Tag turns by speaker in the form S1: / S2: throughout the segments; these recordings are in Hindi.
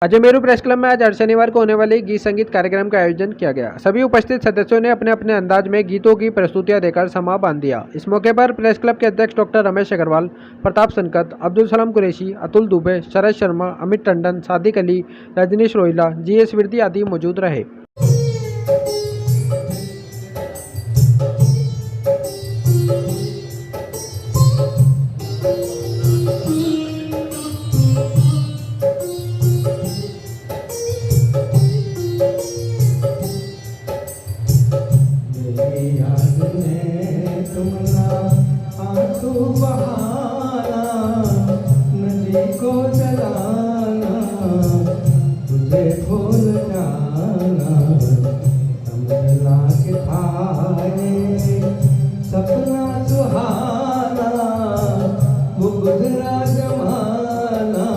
S1: अजमेरू प्रेस क्लब में आज हर शनिवार को होने वाले गीत संगीत कार्यक्रम का आयोजन किया गया। सभी उपस्थित सदस्यों ने अपने अपने अंदाज में गीतों की प्रस्तुतियां देकर समा बांध दिया। इस मौके पर प्रेस क्लब के अध्यक्ष डॉक्टर रमेश अग्रवाल, प्रताप संकत, अब्दुल सलाम कुरैशी, अतुल दुबे, शरद शर्मा, अमित टंडन, सादिक अली, रजनीश रोहिला, जीएस विरदी आदि मौजूद रहे।
S2: याद में तुमना आंसू बहाना, नदी को जलाना, तुझे भूल जाना, समझना कि था ये सपना सुहाना, वो गुजरा जमाना,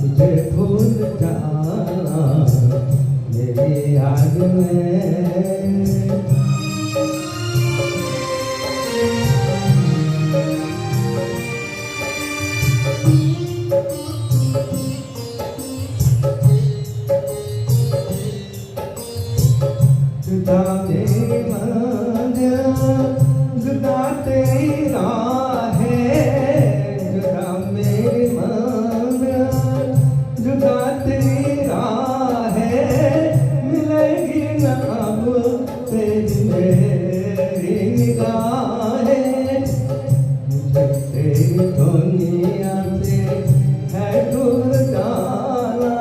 S2: तुझे भूल जाना मेरी याद में। जुदा मेरी मंजिल, जुदा तेरी राहें, जुदा मेरी मंजिल, जुदा तेरी राहें, मिलेगी न अब तेरी मेरी निगाहें, मुझे तेरी दुनिया से है दूर जाना,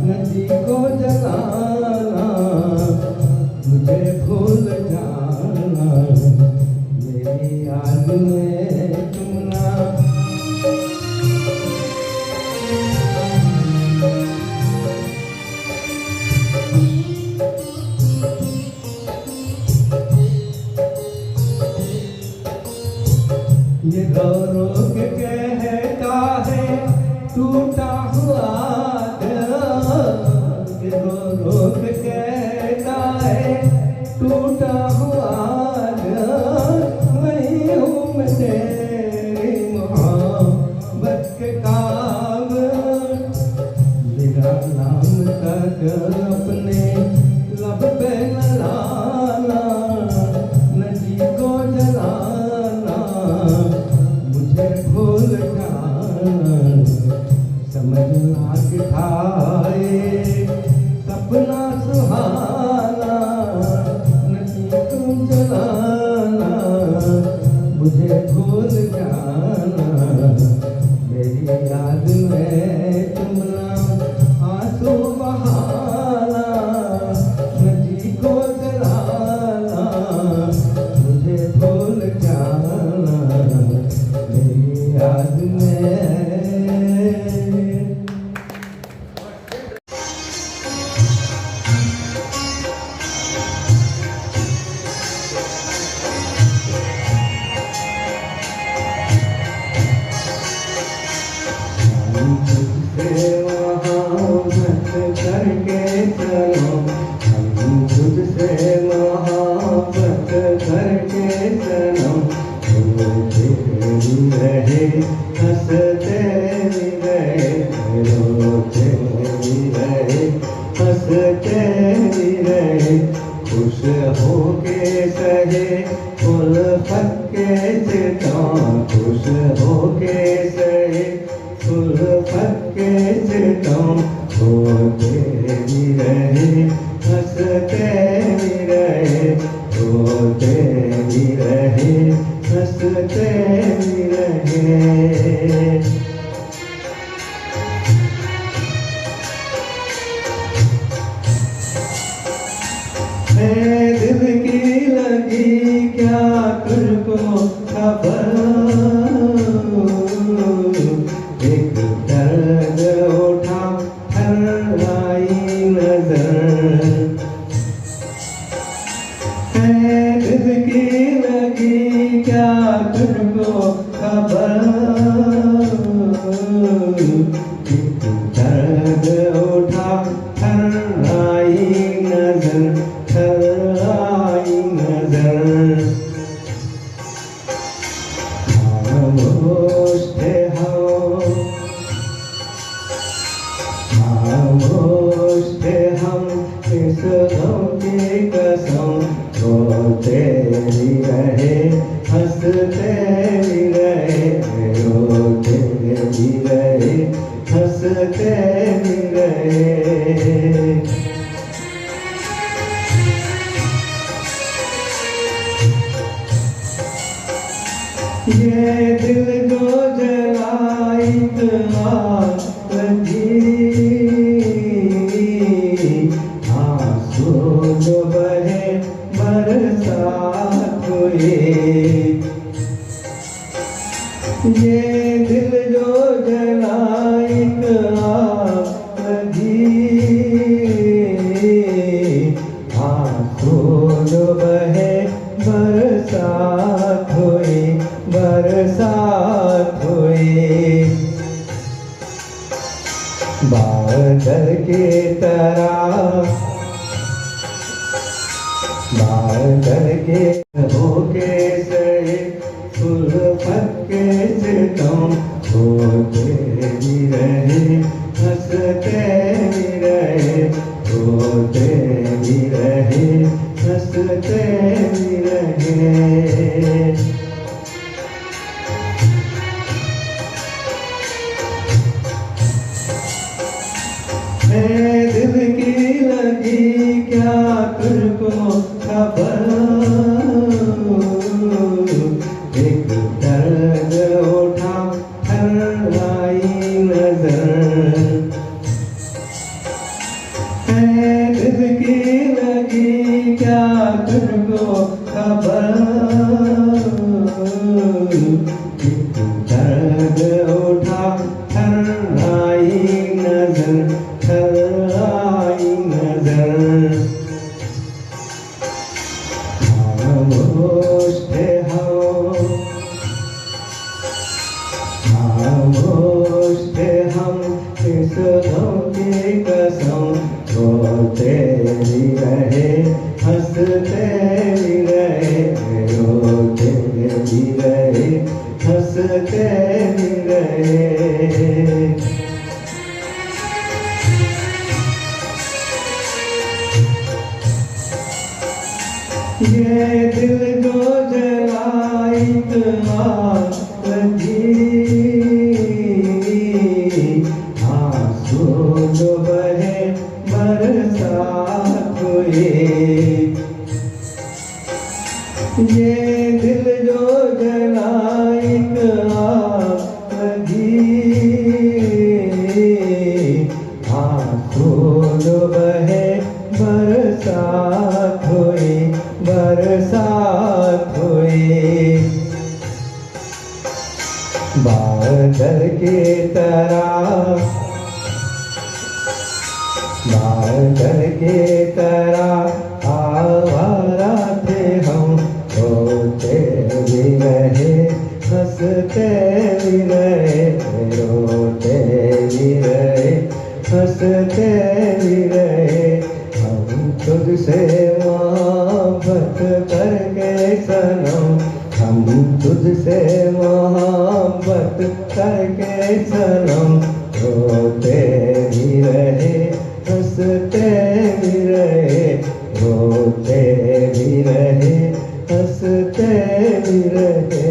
S2: नदी को जलाना, मुझे भूल जाना मेरी याद में तुमना। ये रो रो के कहता है टूटा हुआ दिल, ये रो रो के कहता है टूटा हुआ दिल, वही हूँ मैं तेरी मोहब्बत के काबिल, मेरा नाम तक अपने लब पे न लाना, नदी को जलाना, मुझे भूल जाना, समझना कि था ये सपना सुहाना, नदी को जलाना, मुझे भूल जाना मेरी याद में तुमना आंसू बहाना, नदी को जलाना, मुझे भूल जाना मेरी याद में। करके चलो, हम तुझसे मोहब्बत करके चलो, रोते रहे हंसते रहे, रोते रहे हंसते रहे, खुश होके सहे उल्फत के सितम, खुश होके सहे उल्फत के सितम, रोते भी रहे हंसते भी रहे, रोते भी रहे हंसते भी रहे। दिल की लगी क्या तुझको खबर, एक दर्द उठा हर आई नजर, दिल की लगी क्या तुझको खबर, एक दर्द उठा हर आई नजर, हर आई नजर, खामोश थे हम इस गम की कसम, रोते भी रहे हंसते भी रहे, रोते भी रहे हंसते भी रहे। ये दिल जो जला एक आग लगी, आंसू जो बहे बरसात हुई। ये दिल जो जला एक आग लगी, आंसू जो बहे बरसात हुई, बरसात हुई। बादल की तरह, बादल के होके से उल्फत के सितम, होते भी रहे हंसते भी रहे, होते भी रहे हंसते भी रहे। दिल की लगी क्या तुझको खबर, एक दर्द उठा हर आई नजर। दिल की लगी क्या तुझको खबर, एक दर्द उठा हर आई नजर, हर आई नजर। खामोश थे हम, खामोश थे हम इस गम की कसम, रोते भी रहे हंसते भी रहे, रोते भी रहे हंसते भी रहे। ये दिल जो जला एक आग लगी, आंसू जो बहे बरसात हुई। ये दिल जो जला एक आग लगी, आंसू जो बहे बरसात हुई, बरसात हुई। बादल की तरह, बादल की तरह आवारा थे हम, रोते भी रहे हंसते भी रहे, रोते भी रहे हंसते भी रहे। हम तुझसे मोहब्बत करके सनम, हम तुझसे मोहब्बत करके सनम, रोते भी रहे हंसते भी रहे, रोते भी रहे हंसते भी रहे।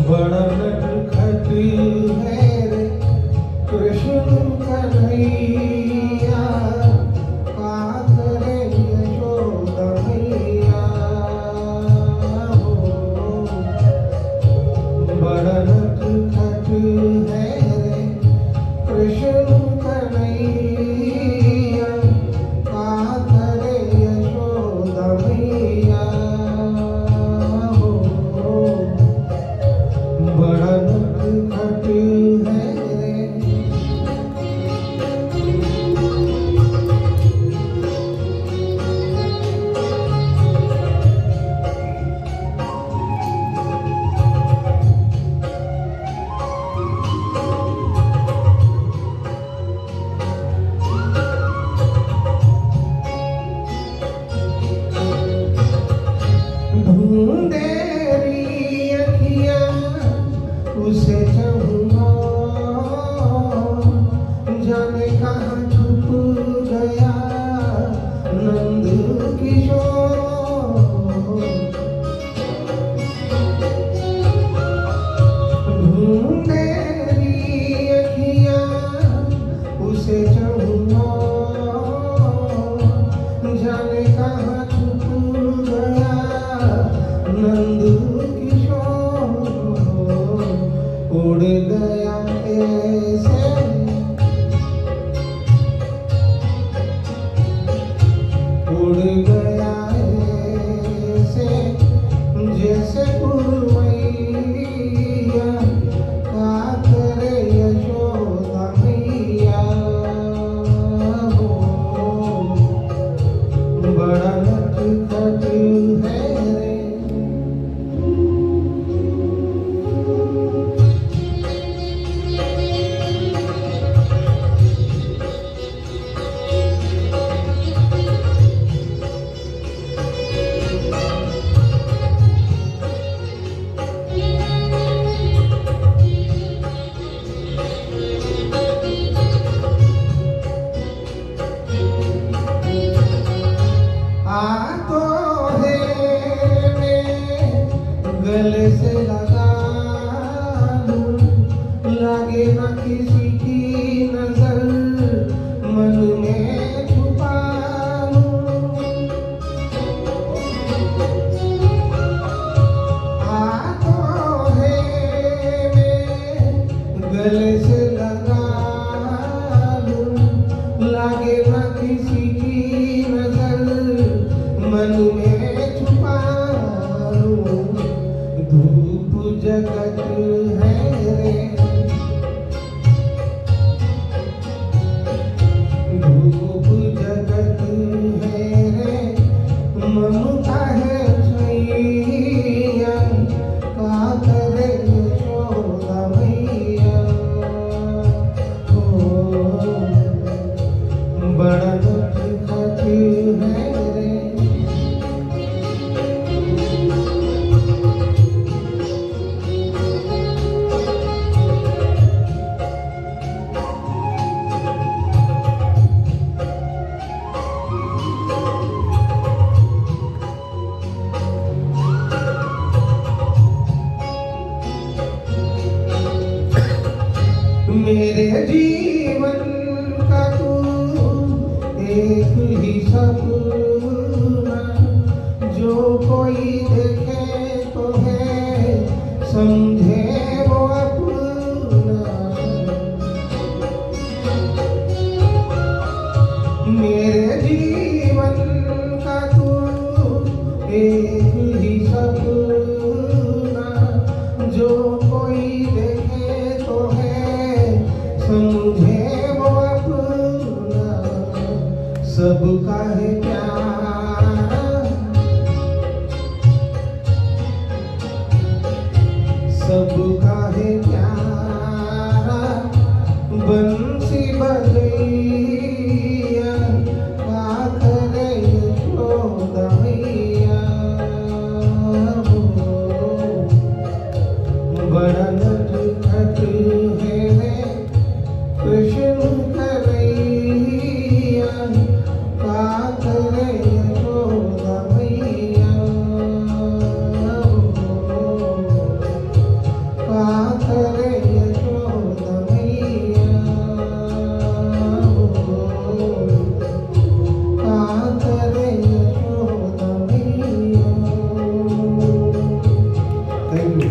S3: बड़ा नटखट है रे कृष्ण कन्हैया, पात रे यशोदा मैया। से लगा लूं, लगे ना किसी की नजर, मन में छुपा लूं। हाथों है गले से लगा लूं, लगे ना किसी की नजर, मन में छुपा लूं। धूप जगत है रे, धूप जगत है रे, ममता है छैया, का करे यशोदा मैया। ओ बड़ा नटखट है रे, मेरे जीवन का तू एक ही सपना, जो कोई देखे तो है समझे वो अपना। मेरे जीवन का तू एक ही सपना, जो कोई देखे तो है समझे वो अपना। सबका है प्यारा, सबका है प्यारा, बंसी बजैया, का करे यशोदा मैया। बड़ा नटखट है रे कृष्ण कन्हैया, का करे यशोदा मैया। का करे यशोदा मैया। का करे यशोदा मैया। Thank you.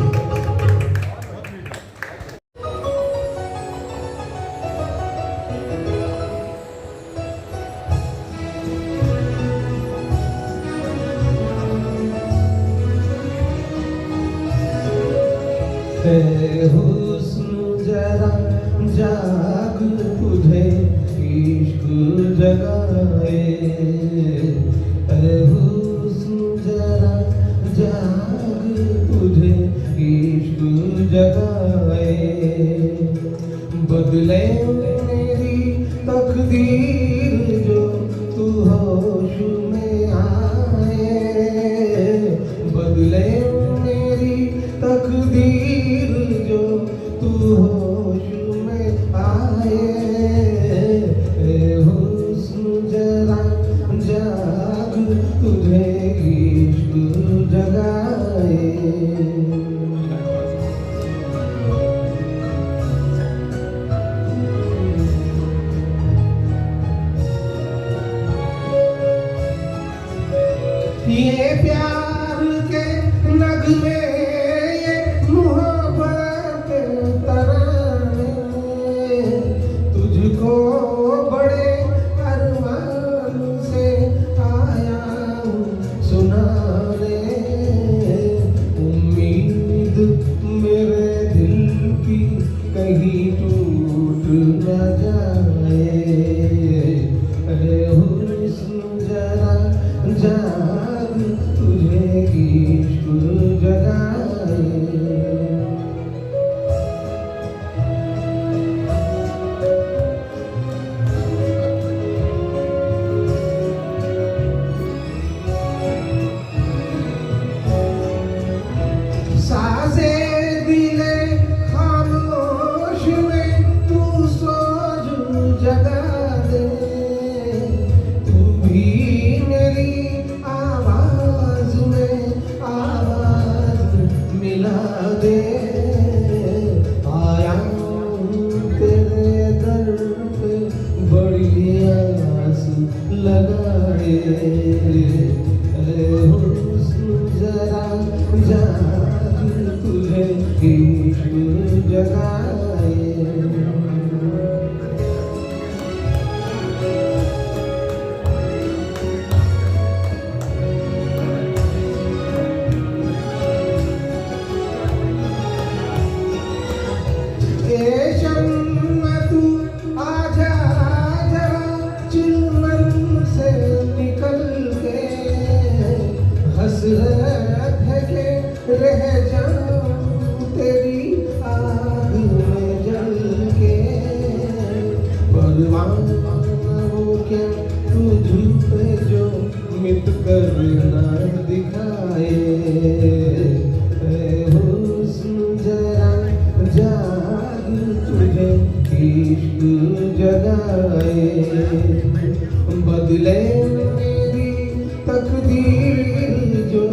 S3: हुस्न जरा जाग तुझे इश्क जगाए, हुस्न जरा जाग तुझे इश्क जगाए। बदले मेरी तकदीर जो तू होश में आए, बदले मेरी तकदीर जो तू होश में आए। हुस्न जरा जाग तुझे इश्क जगाए। ये प्यार के नगमे, ये मोहब्बत के तराने, तुझको बड़े अरमान से आया हूँ सुनाने। उम्मीद मेरे दिल की कहीं टूट न जाए। हुस्न जरा जाग तुझे इश्क जगाए। साज़े दिले खामोश में तू सो दे, आया हूँ तेरे दर पे बड़ी आस लगाए, हुस्न जरा जान तुझे इश्क जगाए। शम्मा तू आजा जरा चिलमन से निकल के, हसरत है के रह जाऊं तेरी आग में जल के, परवाना हो क्या तुझ पे जो मिट कर ना दिखाए, हुस्न जरा जाग तुझे इश्क जगाए, बदले मेरी तकदीर जो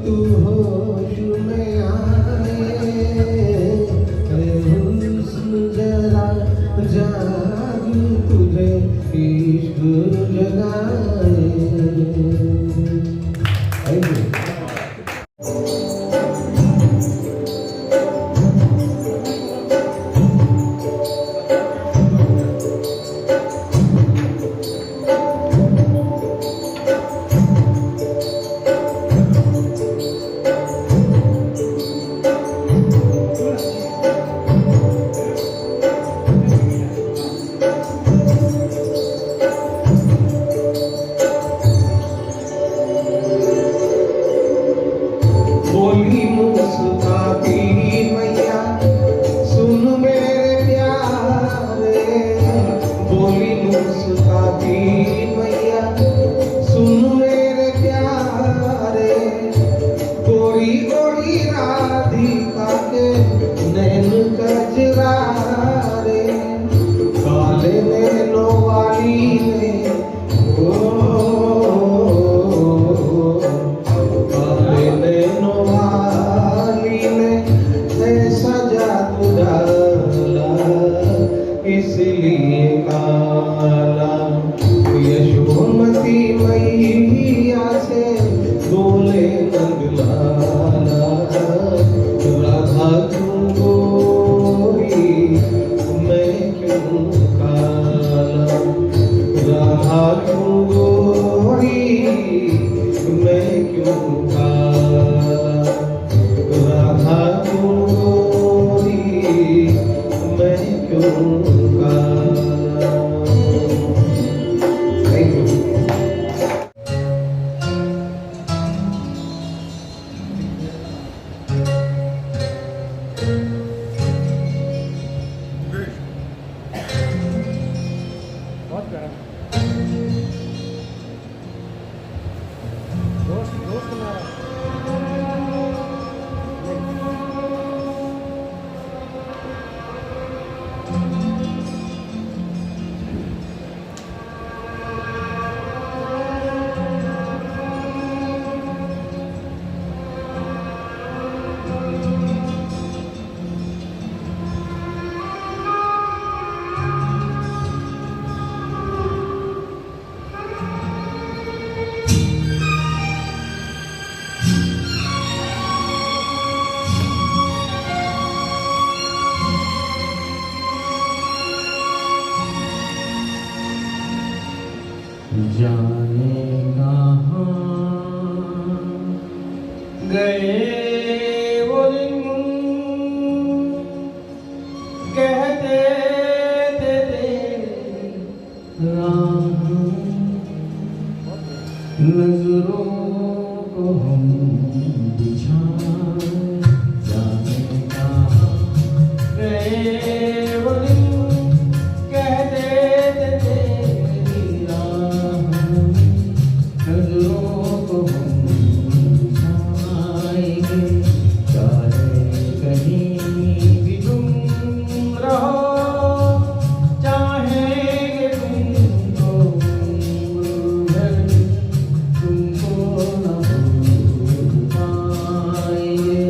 S3: तू होश में आए, हुस्न जरा जाग तुझे इश्क जगाए। Thank you. बोली मुस्कुराती मैया सुन मेरे प्यारे, बोली मुस्कुराती मैया सुन मेरे प्यारे, गोरी गोरी राधिका के नैन कजरारे, काले नैनों वाली ने इसलिए काला, यशोमती मैया से बोले नंदलाला, राधा क्यों गोरी मैं क्यों काला, राधा क्यों गोरी मैं क्यों काला, राधा क्यों गोरी मैं क्यों काला। Thank you.
S1: बहुत प्यारा दोस्त दोस्त हमारा।
S2: जाने कहाँ
S3: गए वो दिन कहते थे तेरी
S2: राह नजरों को हम बिछाए, जाने कहाँ
S3: गए वो दिन कहते थे तेरी राह,
S2: नजरों को हम बिछाएंगे, चाहे कहीं
S3: भी तुम रहो चाहेंगे तुमको भूल, तुमको न भूल पाएंगे।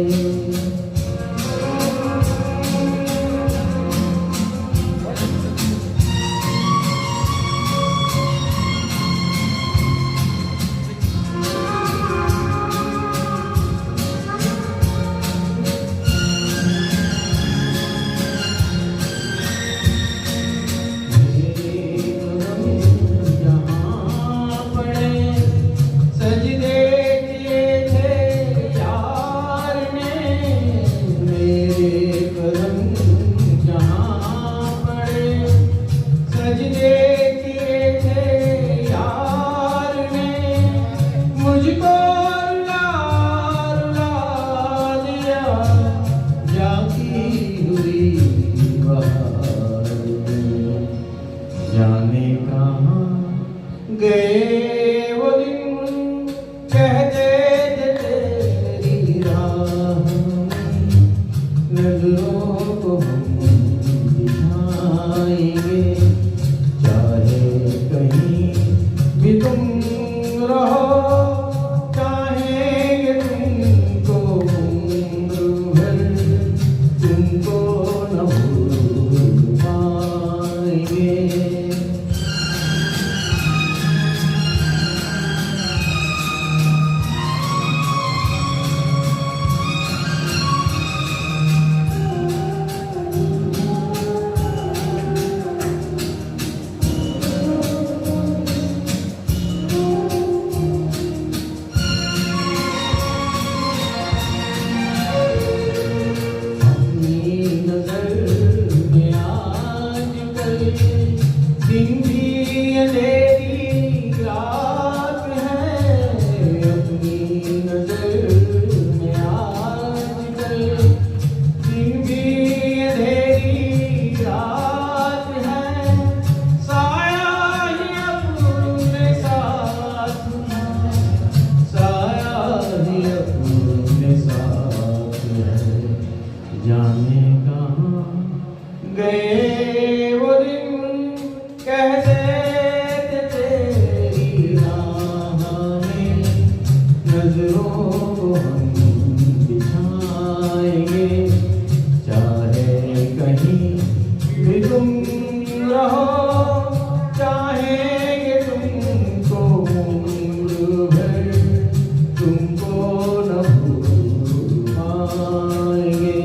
S2: जाने कहाँ गए वो दिन कहते थे तेरी राह में नजरों को हम बिछाएंगे चाहे कहीं भी तुम रहो चाहेंगे तुमको उम्र भर तुमको न भूल पाएंगे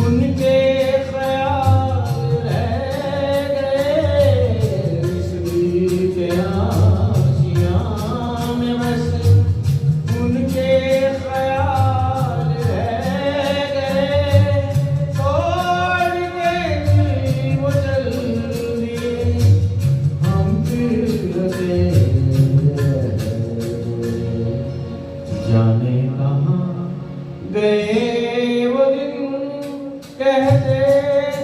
S2: उनके ख्याल रह गए के आशियाँ में बस उनके ख्याल रह गए छोड़ के दिल वो चल दिए हम फिरते जाने कहाँ गए वो दिन कहते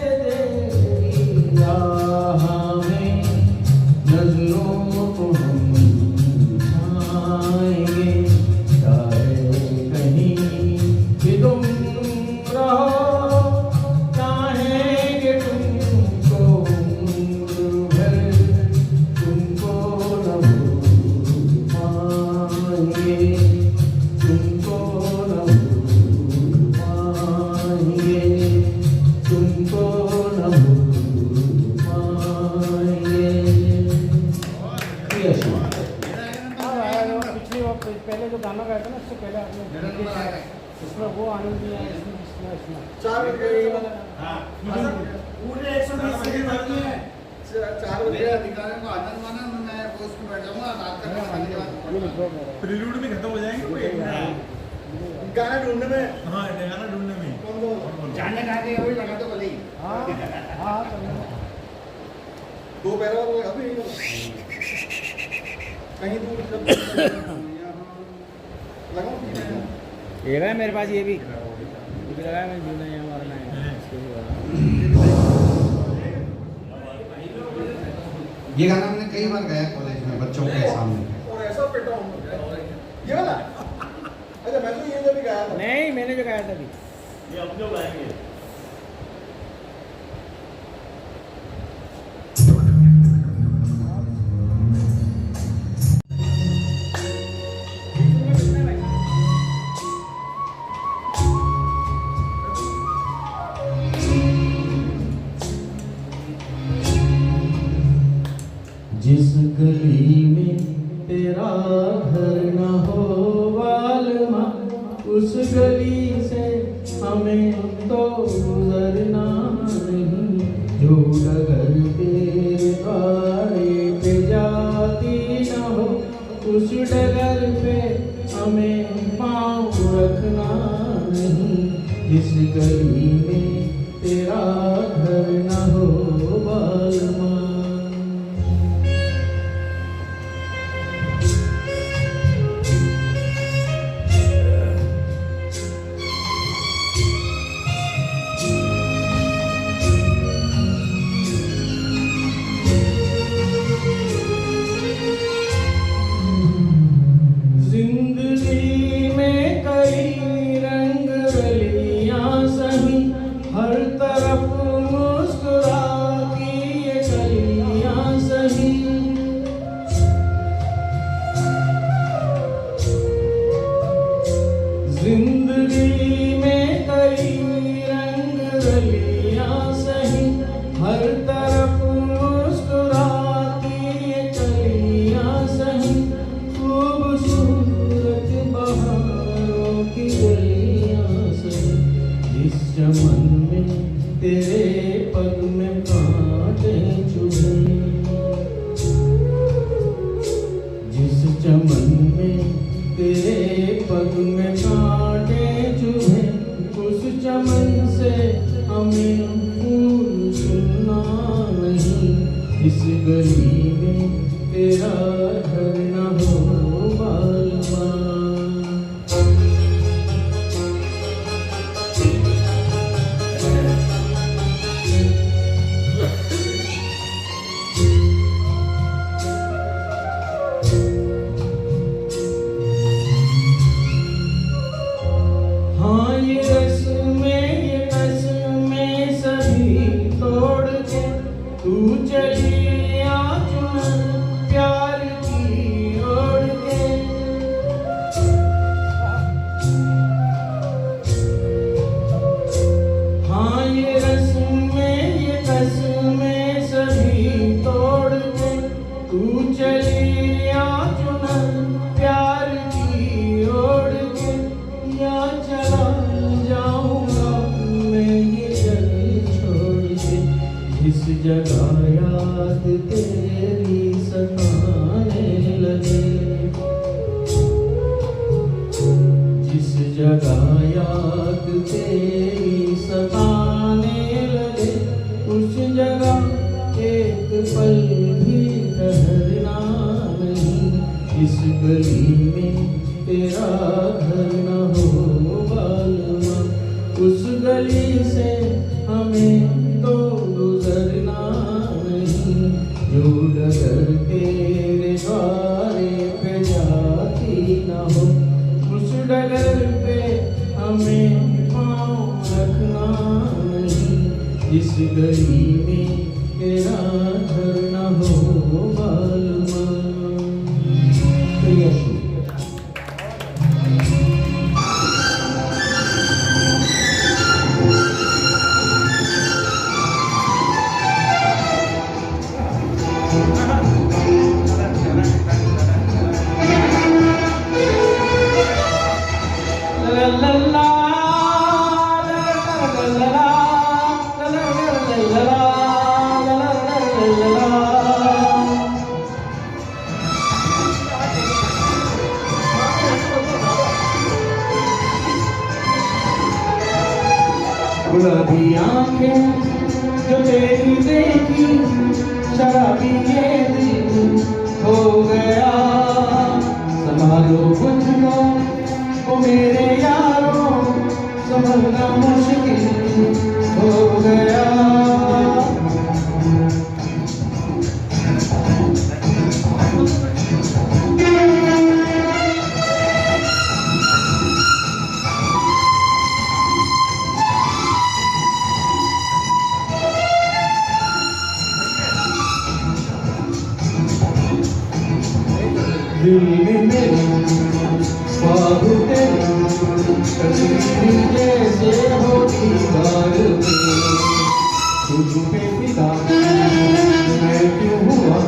S2: थे तेरी राह में नजरों को हम बिछाएंगे चाहे कहीं भी तुम रहो चाहेंगे तुमको उम्र भर तुमको न भूल पाएंगे तुमको न भूल पाएंगे तुमको न भूल पाएंगे
S1: पिछली वक्त पहले जो गाना गाया था ना उससे पहले आपने इसमें वो आनंद दिया है इसमें
S3: चार बजे अधिकारियों को आनंद माना मैं पोस्ट में बैठ जाऊंगा रात का खाने के बाद
S4: प्रीलूड में खत्म हो जाएंगे कोई
S3: गाना ढूंढने में
S4: हाँ गाना ढूंढने में
S3: जाने कहा कि अभी लगा तो भले ही
S1: हाँ
S3: दो पैरों वाला अभी कहीं दूर लगाऊं
S1: ये है मेरे पास ये भी लगा है मैं जीना यहाँ मारना है
S5: ये गाना हमने कई बार गाया कॉलेज में बच्चों के सामने।
S3: और ऐसा पेटा हूँ ये वाला अच्छा मैं तो ये भी गाया था
S1: नहीं मैंने जो गाया था अभी
S4: ये अब जो गाएंगे
S2: जिस गली में तेरा घर न हो वालमा उस गली से हमें तो गुजरना नहीं जो डगर तेरे द्वारे पे जाती न हो उस डगर पे हमें पाँव रखना नहीं जिस गली में तेरा घर न हो वालमा जिंदगी में कई रंग रलियां सही हर तरफ जिस गली में तेरा घर न हो बालमा। हाँ ये रस्में सभी तोड़ के तू चली आ चुनर प्यार की ओढ़ के। हाँ ये रस्में सभी तोड़ के तू चली आ चुनर प्यार की ओढ़ के। या चला जाऊंगा मैं ये जग छोड़ के, जिस जगह याद तेरी सताने लगे। जिस जगह याद तेरी सताने लगे, उस जगह एक पल भी ठहरना नहीं। इस गली में तेरा घर न हो बालमा, उस गली से हमें तो गुजरना नहीं। जो डगर तेरे द्वारे पे जाती न हो, उस डगर पे हमें पाँव रखना नहीं। इस गली में तेरा घर न हो बालमा। गुलाबी आंखें जो तेरी देखी, शराबी ये दिल हो गया। संभालो मुझको ओ मेरे यारों, संभलना मुश्किल हो गया। दिल में मेरे ख्वाब तेरी तस्वीर जैसे हो दीवार में। तुझ पे फिदा मैं क्यों हुआ,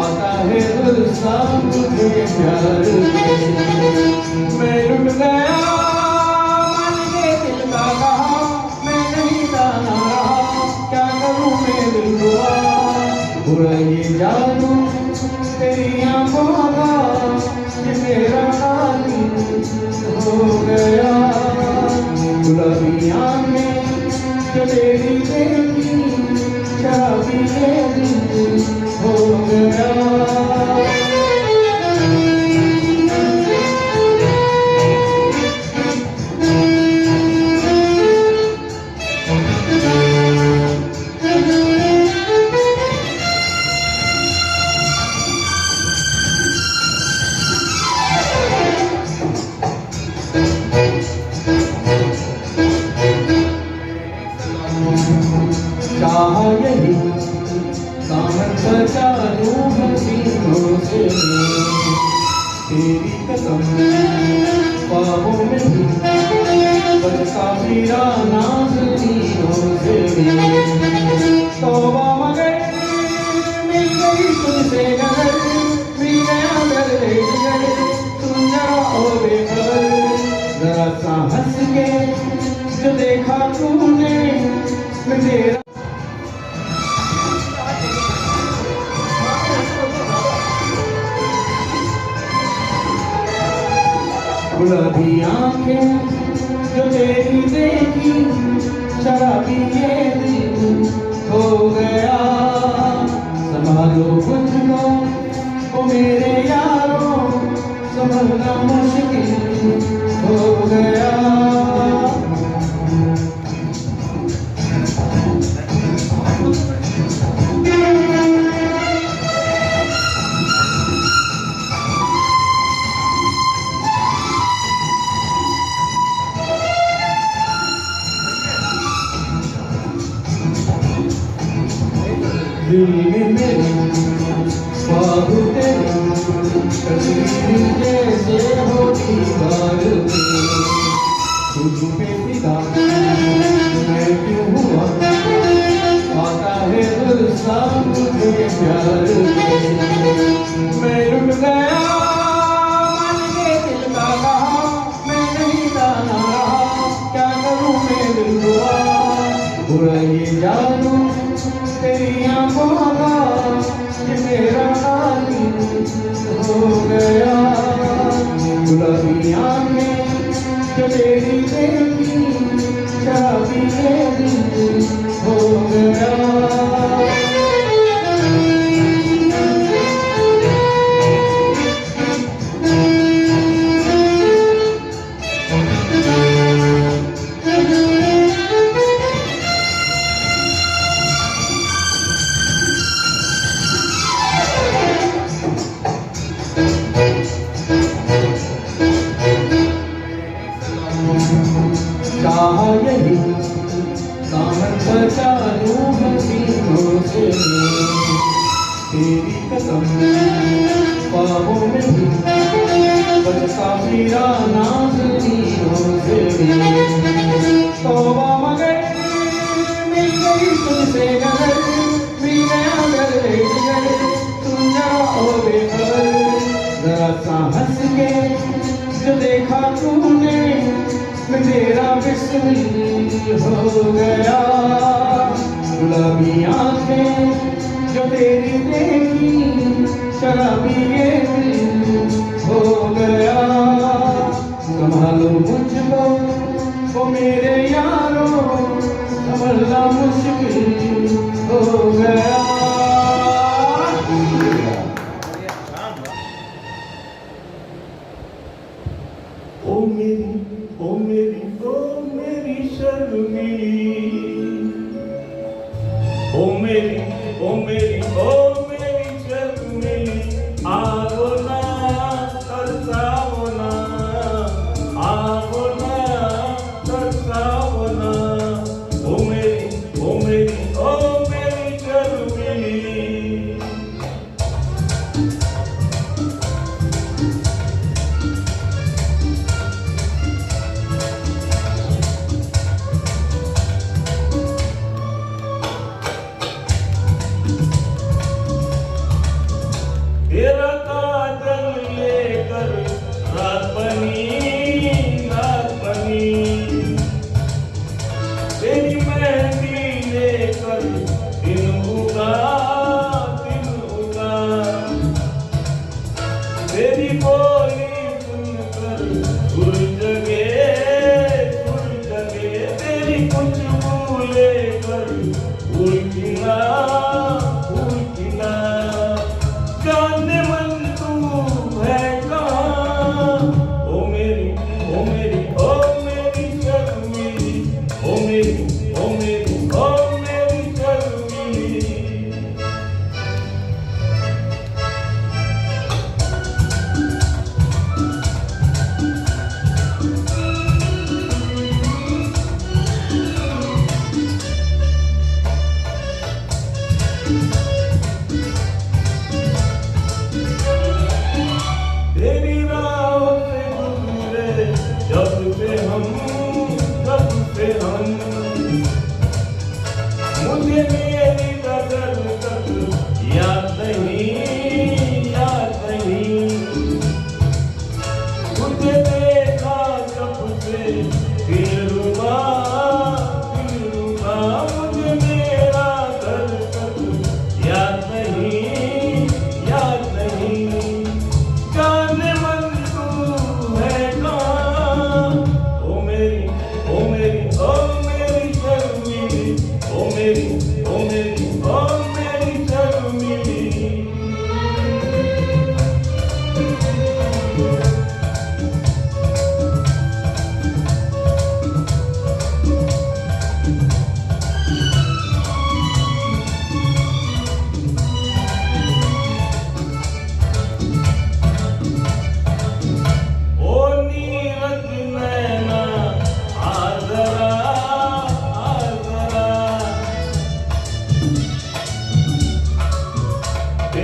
S2: आता है गुस्सा मुझे प्यार में। मैं लुट गया मान के दिल का कहा, मैं नहीं जाना रहा, क्या करूँ मैं दिल हुआ। बुरा ये जादू तेरी आंखों का, ये मेरा खाली हो गया। गुलाबी आंखें जो तेरी देखी, शराबी ये दिल हो गया। चाह यही दामन बचा लूं हसीनों से, तेरी कसम ख्वाबों में भी बचता मेरा नाज़नीनों से। तौबा मगर मिल गई तुमसे नजर, मिल गया दर्द जिगर, तुम जरा हो बेखबर। जरा सा हंस के जो देखा तूने मेरा। गुलाबी आंखें जो तेरी देखी, शराबी ये दिल हो गया संभालो मुझको ओ मेरे यारों संभलना मुश्किल हो गया दिल में मेरे ख्वाब तेरे तस्वीर जैसे हो दीवार में तुझ पे फिदा मैं क्यों हुआ आता है गुस्सा मुझे प्यार में मैं लुट गया मन के दिल का कहा मैं नहीं जाना रहा क्या करूँ मैं दिल हुआ बुरा ये जानू तेरी आंखों का ये मेरा कातिल हो गया गुलाबी आंखें जो तेरी देखी शराबी ये दिल हो गया चाहा यही दामन बचा लूं हसीनों से तेरी कसम ख्वाबों में भी बचता मेरा नाज़नीनों से तौबा मगर मिल गई तुमसे नजर मिल गया अगर तुम जाओ बेखबर जरा सा हंस के जो देखा तूने मेरा बिस्मिल हो गया गुलाबी आंखें जो तेरी देखी शराबी ये दिल हो गया संभालो मुझको वो मेरे यारों संभलना मुश्किल हो गया ओ मेरी शर्मीली ओ मेरी शर्मीली आओ ना तरसाओ ना आओ ना तरसाओ ना ओ मेरी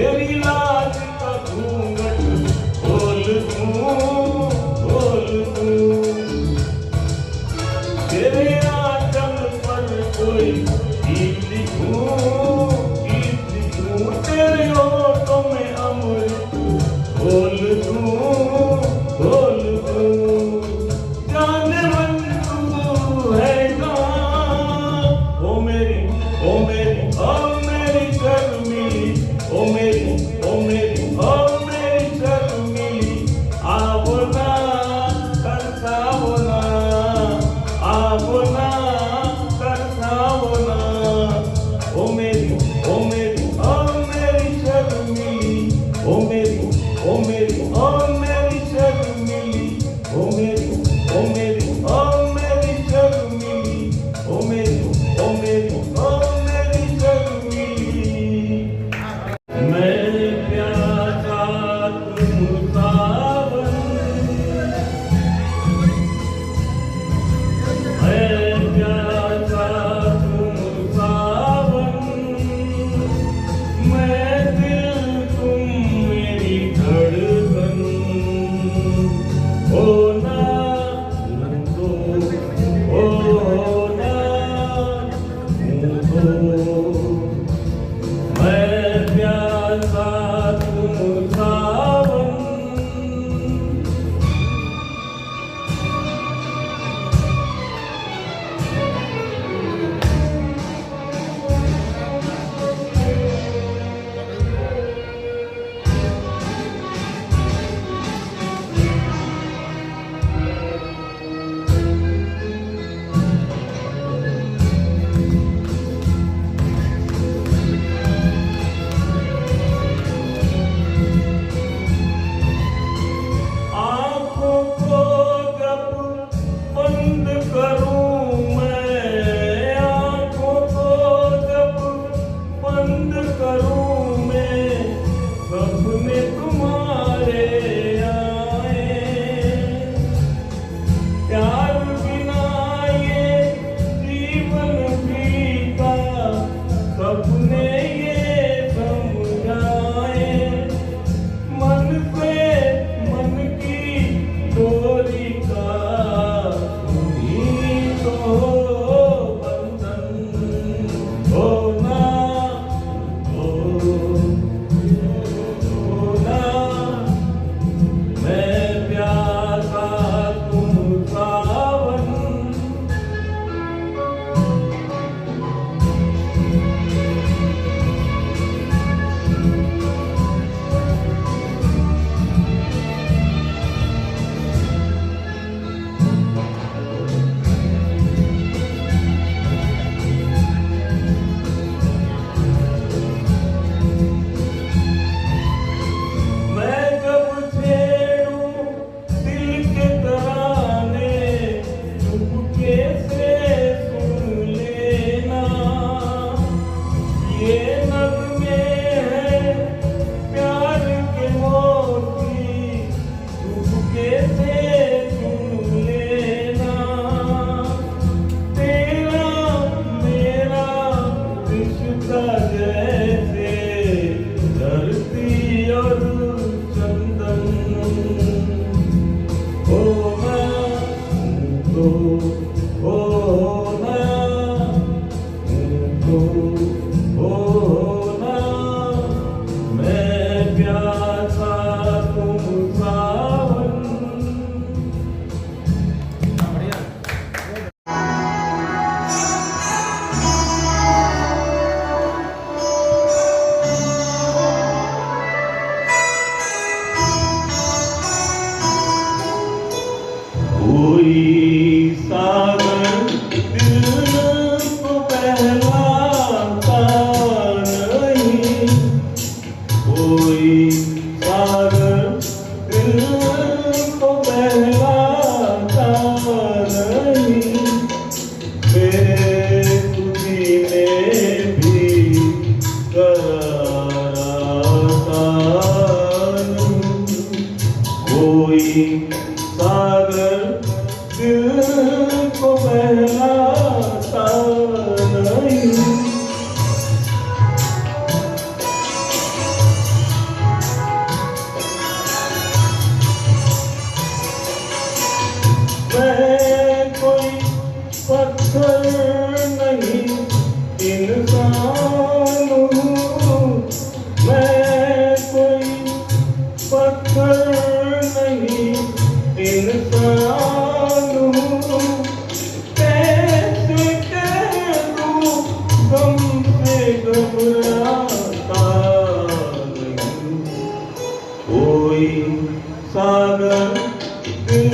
S2: तेरी लाज का घूंघट खोल दूं तेरे आंचल पर कोई गीत लिखूं तेरे होठों में अमृत घोल दूं जाने मन तू है कहाँ ओ मेरी शर्मीली ओ मेरी
S3: सागर दिल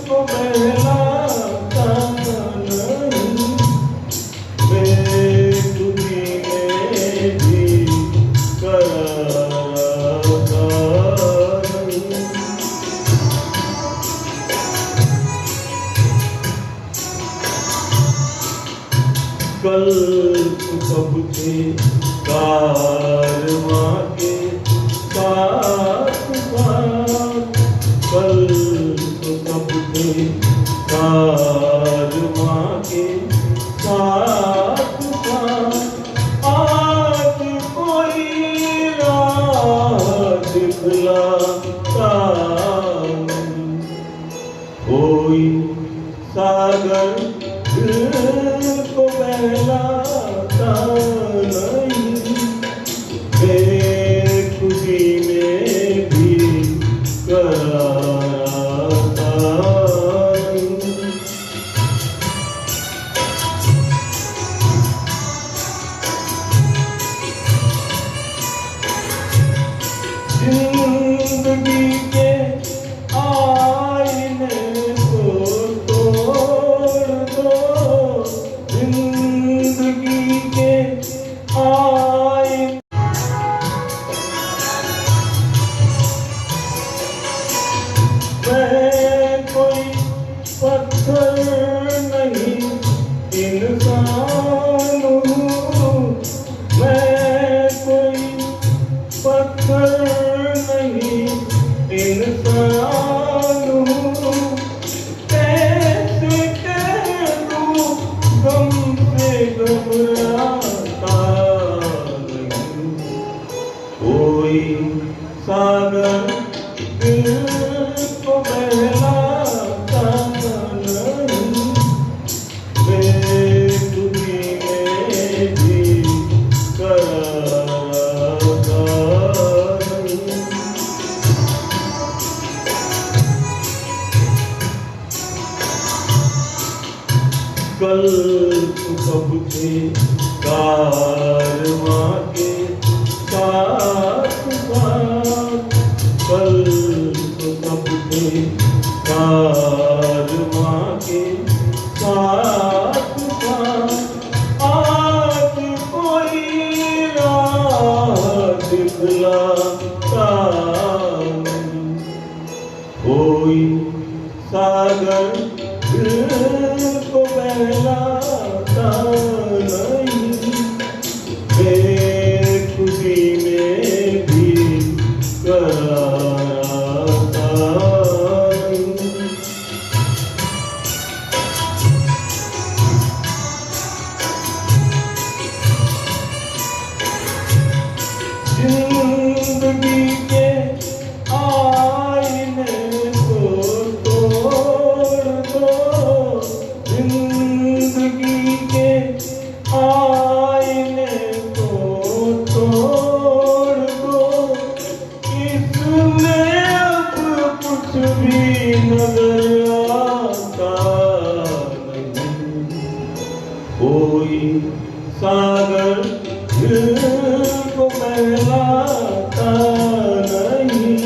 S3: को बहलाता नहीं, बेखुदी में भी कराता नहीं। कल कब थे कारवां के साथ साथ, कल कब थे कारवां के साथ साथ, आज कोई राह दिखलाता नहीं, कोई सागर को बहलाता नहीं, बेखुदी में भी कराता नहीं। जिंदगी के आईने को तोड़ दो, जिंदगी के आईने। मैं कोई पत्थर नहीं इंसान हूँ, मैं कोई पत्थर नहीं इंसान हूँ, कैसे कह दूँ गम से घबराता नहीं, कोई सागर दिल को बहलाता नहीं, बेखुदी में भी कराता नहीं। कल कब थे कारवां के साथ साथ, कल कब थे कारवां के साथ साथ, आज कोई राह दिखलाता नहीं, कोई सागर को बहलाता नहीं, बेखुदी में भी कराता नहीं। जिंदगी के आईने को तोड़ दो, जिंदगी के आईने को तोड़ दो, इसमें अब कुछ भी नजर आता नहीं, कोई सागर दिल को बहलाता नहीं,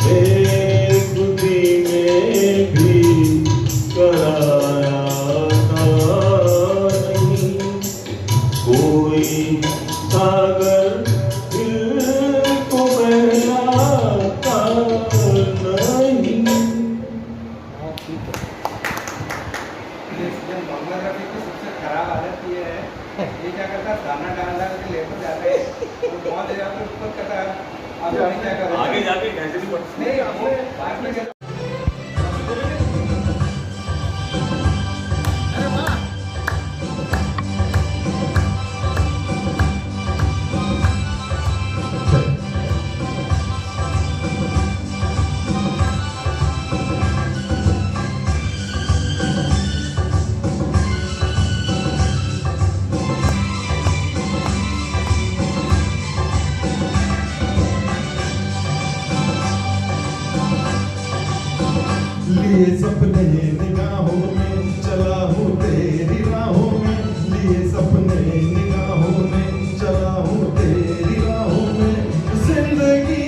S3: बेखुदी में भी कराता नहीं, कोई सागर दिल को बहलाता नहीं।
S6: मामलाग्राफी की सबसे खराब आदत ये है, ये क्या करता है गाना डालता है लेकर जाते हैं और बहुत देर आपको ऊपर करता है, आप क्या करें
S4: आगे जाके कैसे भी
S6: नहीं आपने बाद में
S3: लिए सपने निगाहों में चला हूँ तेरी राहों में, लिए सपने निगाहों में चला हूँ तेरी राहों में, जिंदगी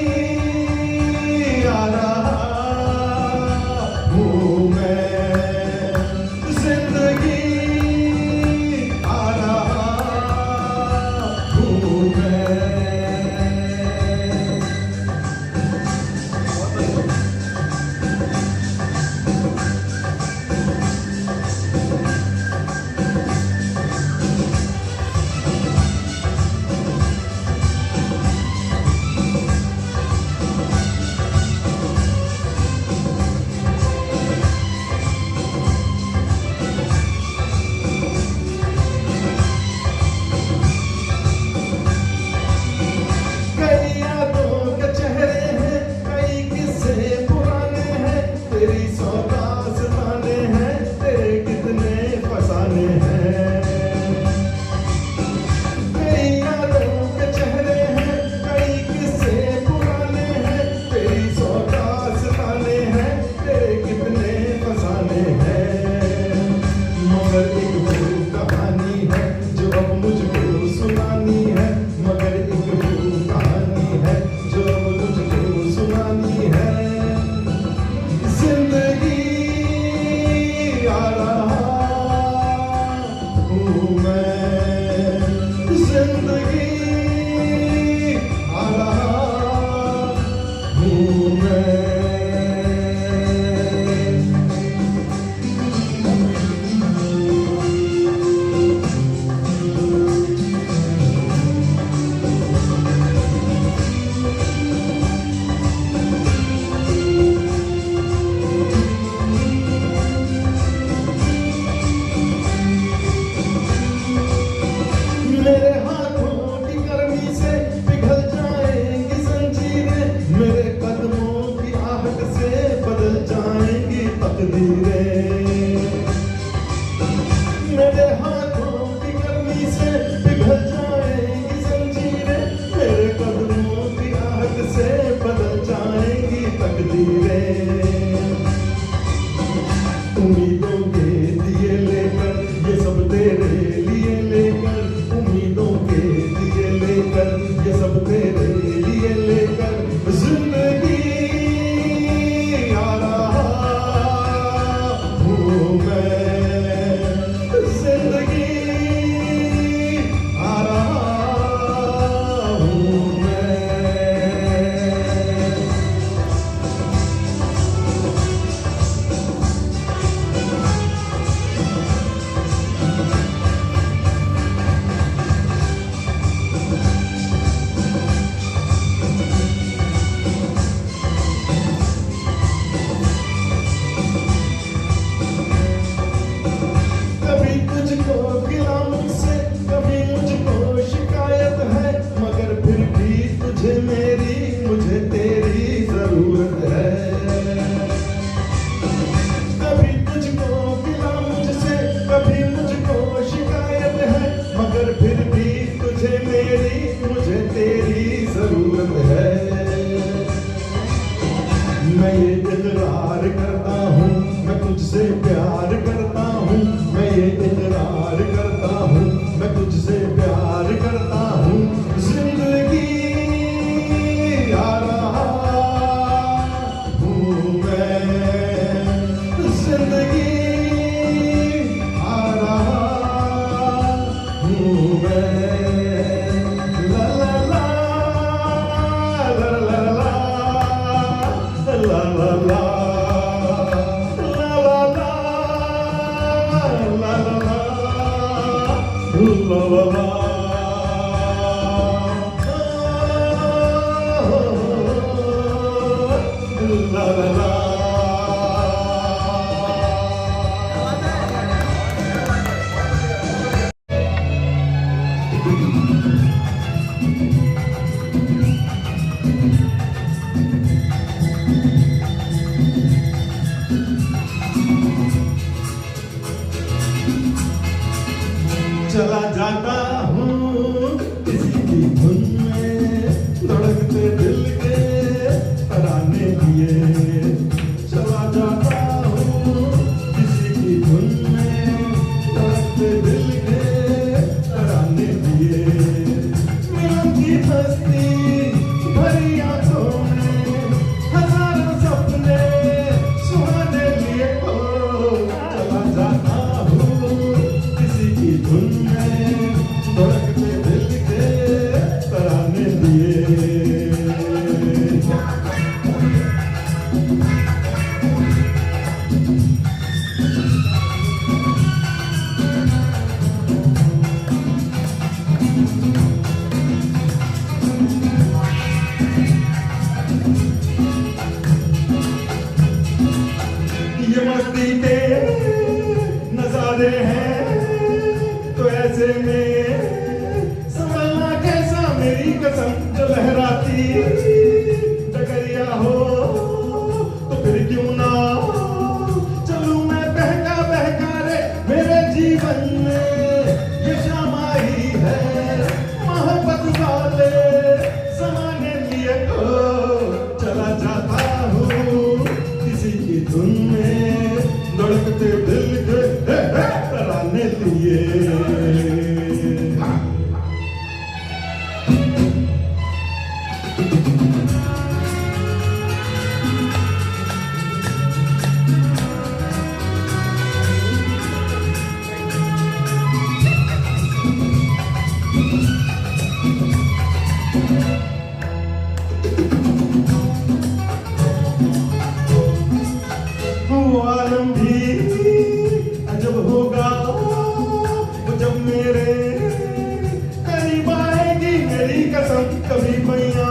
S3: ये सब तेरे लिए लेकर जिंदगी आ रहा हूँ मैं, जिंदगी आ रहा हूँ मैं। कभी तुझको गिला मुझसे, कभी मुझको शिकायत है, मगर फिर भी तुझे मेरी, मुझे तेरी जरूरत है। कभी तुझको गिला मुझसे, कभी मुझको शिकायत है, मगर फिर भी तुझे मेरी, मुझे तेरी जरूरत है। मैं ये इकरार करता हूँ, मैं तुझसे प्यार करता हूँ, मैं ये इकरार करता हूँ, मैं तुझसे प्यार करता हूँ। जिंदगी आ रहा हूँ मैं, जिंदगी आ रहा हूँ मैं। ला ला ला ला ला ला la la la la la la la la la la la la चला जाता हूँ किसी की धुन में, धड़कते दिल के तराने लिए। चला जाता हूँ किसी की धुन में, धड़कते दिल के तराने लिए। मिलन की मस्ती भरी आंखों में, हजारों सपने सुहाने लिए हो। चला जाता हूँ किसी की धुन में, धड़कते दिल के तराने लिए। ये मस्ती के नजारे हैं तो ऐसे में संभलना कैसा, मेरी कसम जो लहराती डगरिया हो तो फिर क्यों ना चलूं मैं बहका बहका रे। मेरे जीवन में ये शाम आई है, मोहब्बत वाले समाने लिए को। चला जाता हूँ किसी की धुन में, धड़कते दिल के तराने लिए। वो आलम भी अजब होगा, वो जब मेरे करीब आएगी, मेरी कसम कभी पैया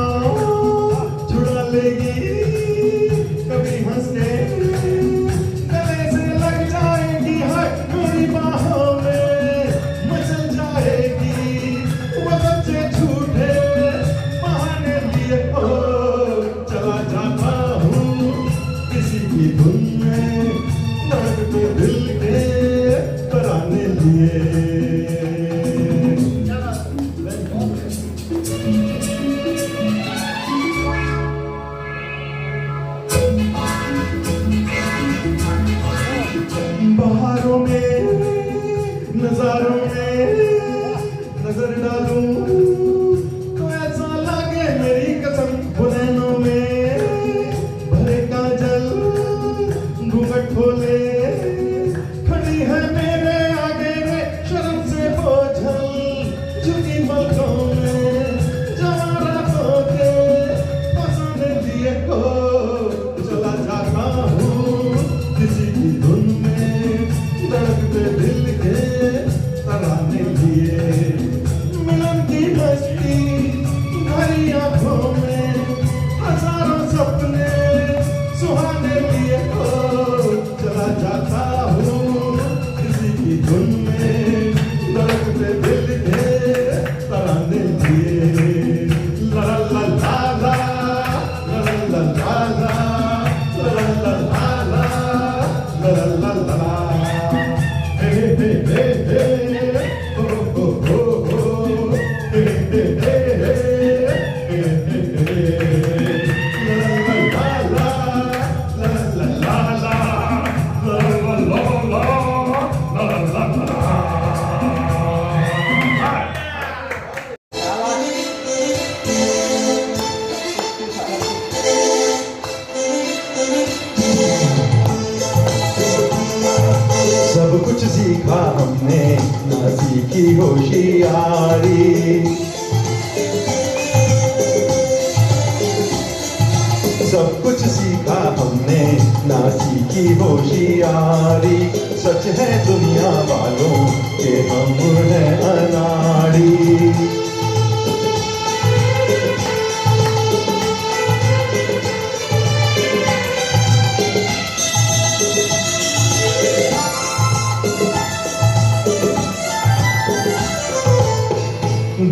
S3: सीखी होशियारी। सब कुछ सीखा हमने ना सीखी होशियारी। सच है दुनिया वालों के हम हैं अनाड़ी।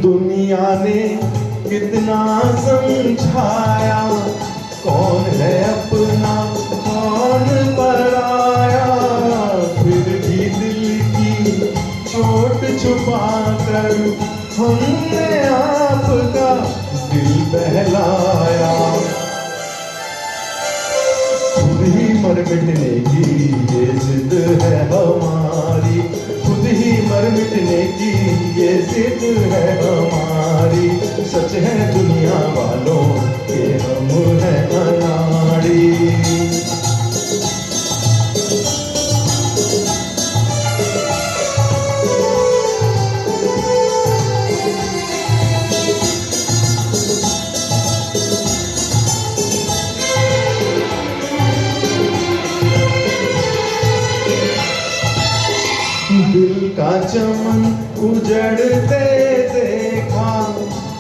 S3: दुनिया ने कितना समझाया, कौन है अपना कौन पराया। फिर भी दिल की चोट छुपा कर हमने आपका दिल बहलाया। खुद ही मर मिटने की ये जिद है हमारी। खुद ही मर मिटने की ये जिद है हमारी। सच है दुनिया वालों के हम हैं अनाड़ी। दिल का चमन उजड़ते देखा,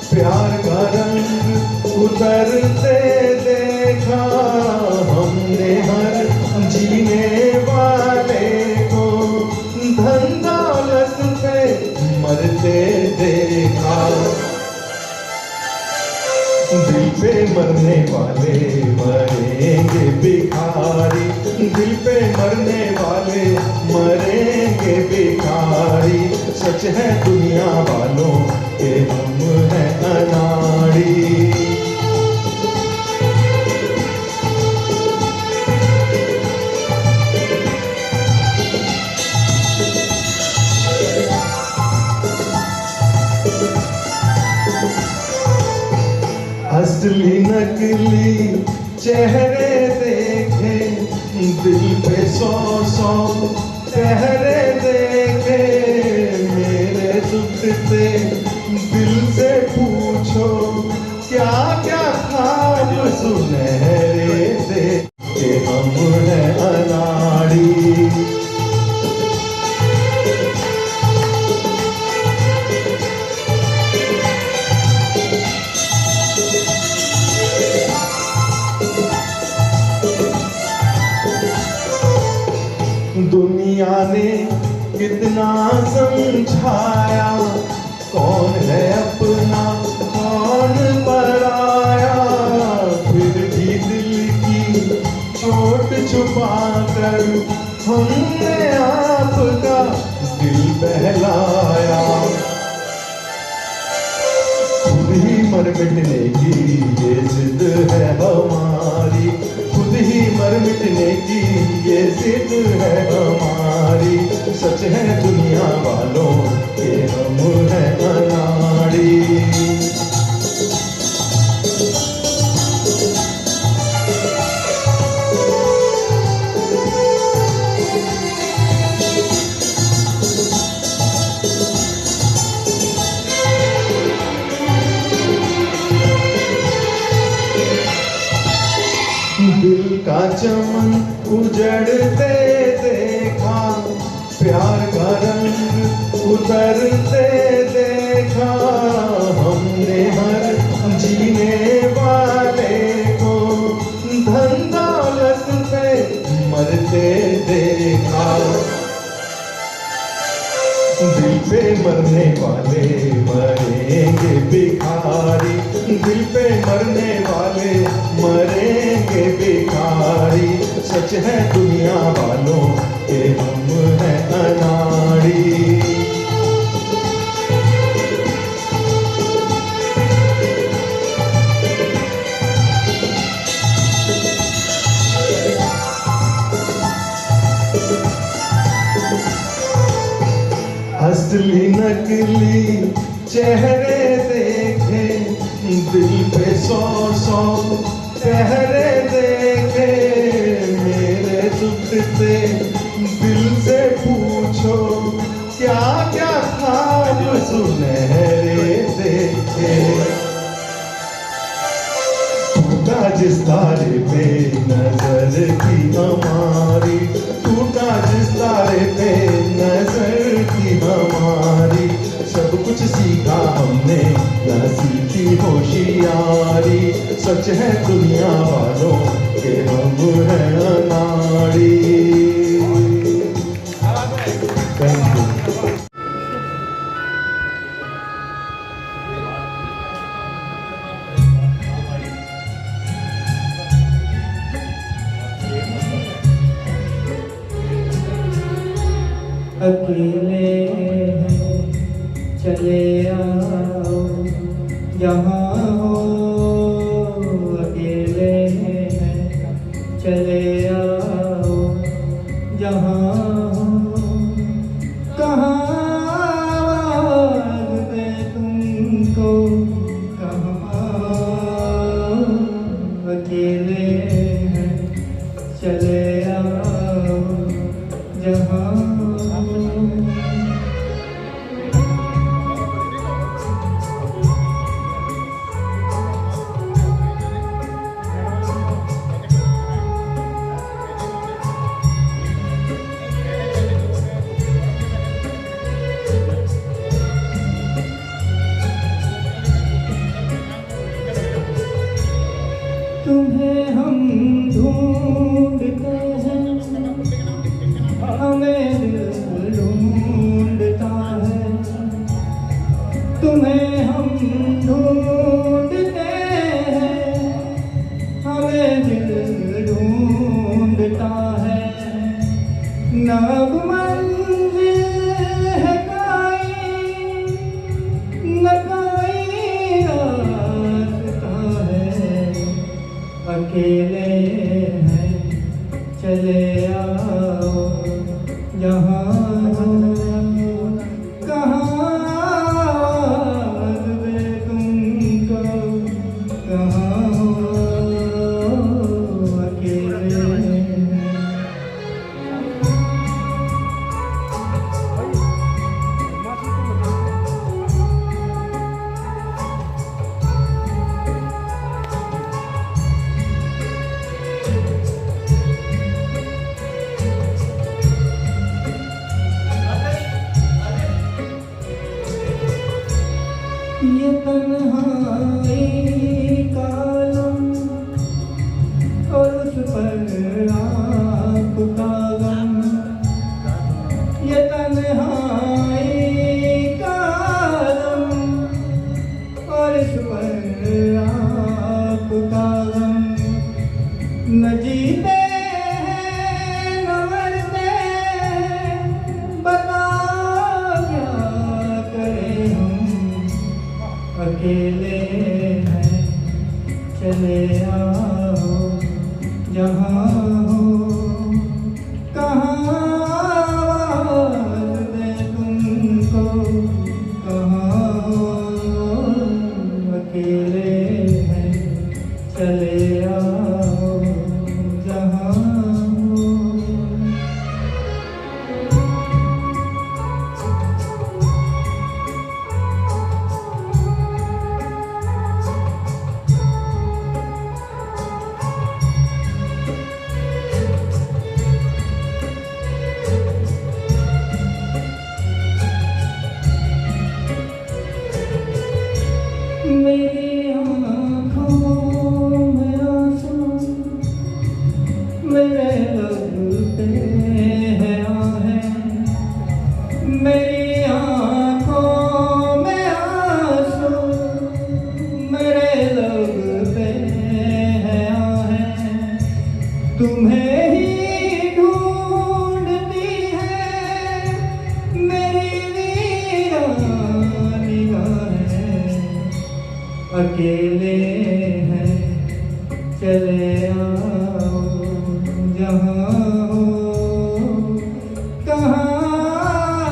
S3: प्यार का रंग उतरते देखा। हमने हर जीने वाले को धन दौलत पे मरते देखा। दिल पे मरने वाले मरेंगे भिखारी। दिल पे मरने वाले मरेंगे भिखारी। सच है दुनिया वालों के हम हैं अनाड़ी। असली नकली चेहरे देखे, दिल पे 100 पहरे देखे। मेरे दुख से दिल से पूछो, क्या क्या ख्वाब सुनहरे थे कि हम हैं अनाड़ी। दुनिया ने कितना समझाया, कौन है अपना कौन पराया। फिर भी दिल की चोट छुपा कर हमने आपका दिल बहलाया। खुद ही मर मिटने की ये जिद है हमारी। खुद ही मर मिटने की ये जिद है हमारी। सच है दुनिया वालों के हम हैं अनाड़ी। दिल का चमन उजड़ते देखा, प्यार का रंग उतरते देखा। हमने हर जीने वाले को धन दौलत पे मरते देखा। दिल पे मरने वाले मरेंगे भिखारी। दिल पे मरने वाले मरेंगे भिखारी। सच है दुनिया वालों के हम हैं अनाड़ी। असली नकली चेहरे देखे, दिल पे 100 पहरे देखे। मेरे दुख से दिल से पूछो, क्या क्या था जिस तारे पे नजर थी हमारी, टूटा जिस तारे पे नजर थी हमारी। सब कुछ सीखा हमने न सीखी होशियारी, सच है दुनिया वालों के हम हैं अनाड़ी। Thank you.
S2: अकेले हैं चले आओ जहाँ हो, अकेले हैं चले आओ जहाँ हो। कहाँ आवाज़ दे तुमको, कहाँ अकेले हैं चले आओ जहाँ हो। तुम्हें हम ढूंढते हैं, हमें दिल ढूंढता है। तुम्हें हम ढूंढते हैं, हमें दिल ढूंढता है। ना मंजिल है कोई, न कोई रास्ता है। अकेले हैं चले आओ जहाँ हो। कहाँ आवाज़ दे तुमको, कहाँ हो अकेले हैं। ये तन्हाई का आलम और उस पर आपका गम। ये तन्हाई का आलम और उस पर आपका गम। न जीते हैं न मरते, बताओ क्या करें हम। अकेले हैं चले आओ जहाँ हो। कहाँ आवाज़ दे तुमको, कहाँ हो अकेले हैं चले आओ जहाँ हो। मेरी आँखों में आंसू, मेरे लब पे है आहें। मेरी आँखों में आंसू, मेरे लब पे है आहें। तुम्हें ही ढूंढती है मेरी वीरान निगाहें। अकेले हैं चले आओ जहाँ हो। कहाँ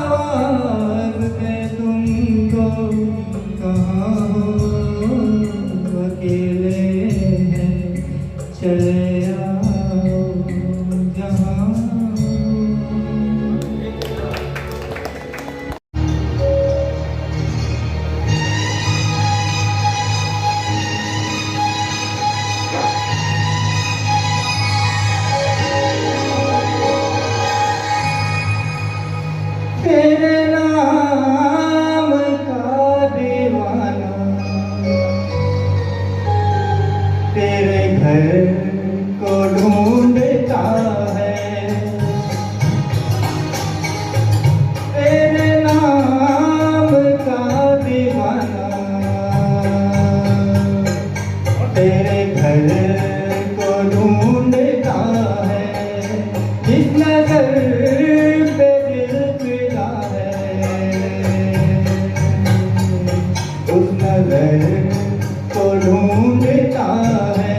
S2: आवाज़ दे तुमको, कहाँ हो अकेले हैं चले आओ जहाँ हो।
S6: घर को ढूंढता है, तेरे नाम का दीवाना, तेरे घर को ढूंढता है, जिस नजर पे दिल फिदा है, उस नजर को ढूंढता है,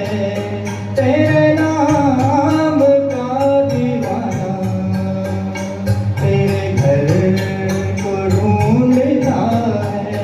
S6: तेरे नाम का दीवाना, तेरे घर को ढूंढता है।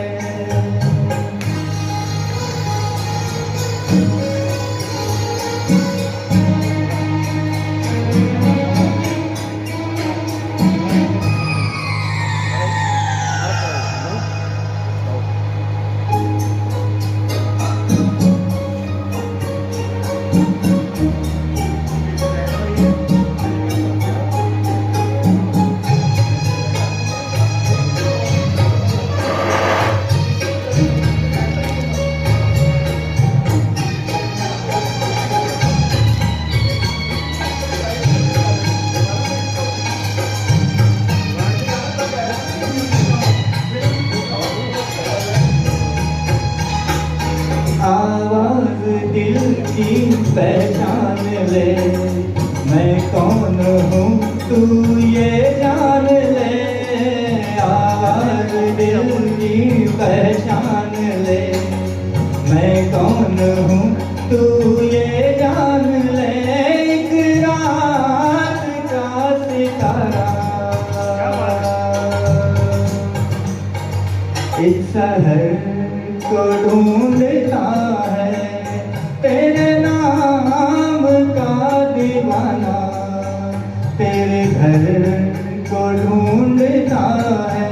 S6: आवाज दिल की पहचान ले, मैं कौन हूँ तू ये जान ले, आवाज दिल की पहचान ले, मैं कौन हूँ तू ये जान ले, एक रात का सितारा इस शहर को ढूंढता है, तेरे नाम का दीवाना, तेरे घर को ढूंढता है।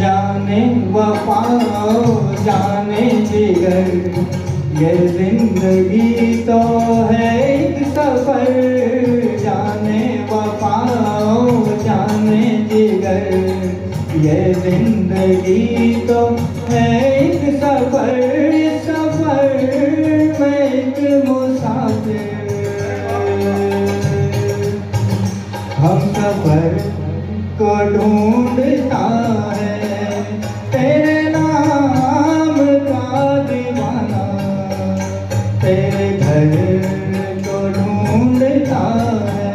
S6: जाने वफाओ जाने जिगर, ये जिंदगी तो है एक सफर, जाने वफाओ जाने जिगर, ये जिंदगी तो है एक सफर, इस सफर में एक मुसाफिर, हम सफर को ढूंढता है, तेरे नाम का दीवाना, तेरे घर को ढूंढता है।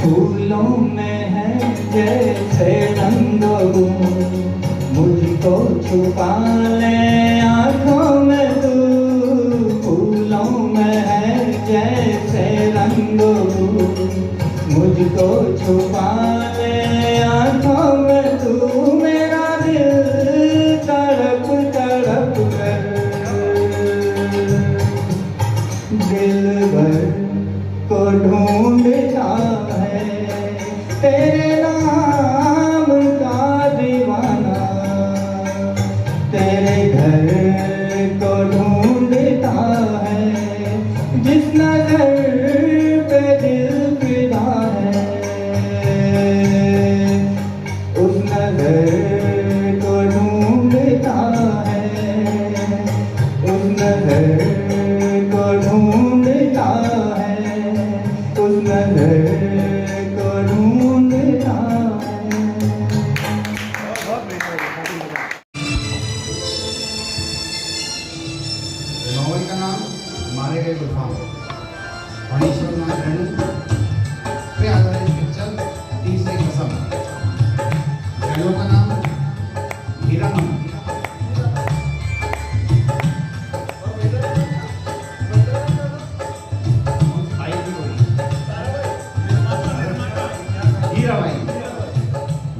S6: फूलों में है जैसे रंगों, मुझको छुपा ले आँखों में तू, फूलों में है जैसे रंगों, मुझको छुपा ले आँखों में तू, मेरा दिल तड़प तड़प कर दिलबर को ढूंढता है, तेरे नाम का दीवाना, तेरे घर को ढूंढता है, जिस नजर पे दिल फिदा है,
S2: करूं तेरा
S5: नॉवल का नाम मारे गए गुलफाम, फणीश्वर नाथ रैनी पे आधारित पिक्चर तीसरी कसम। फिल्मों का नाम हीरा मन।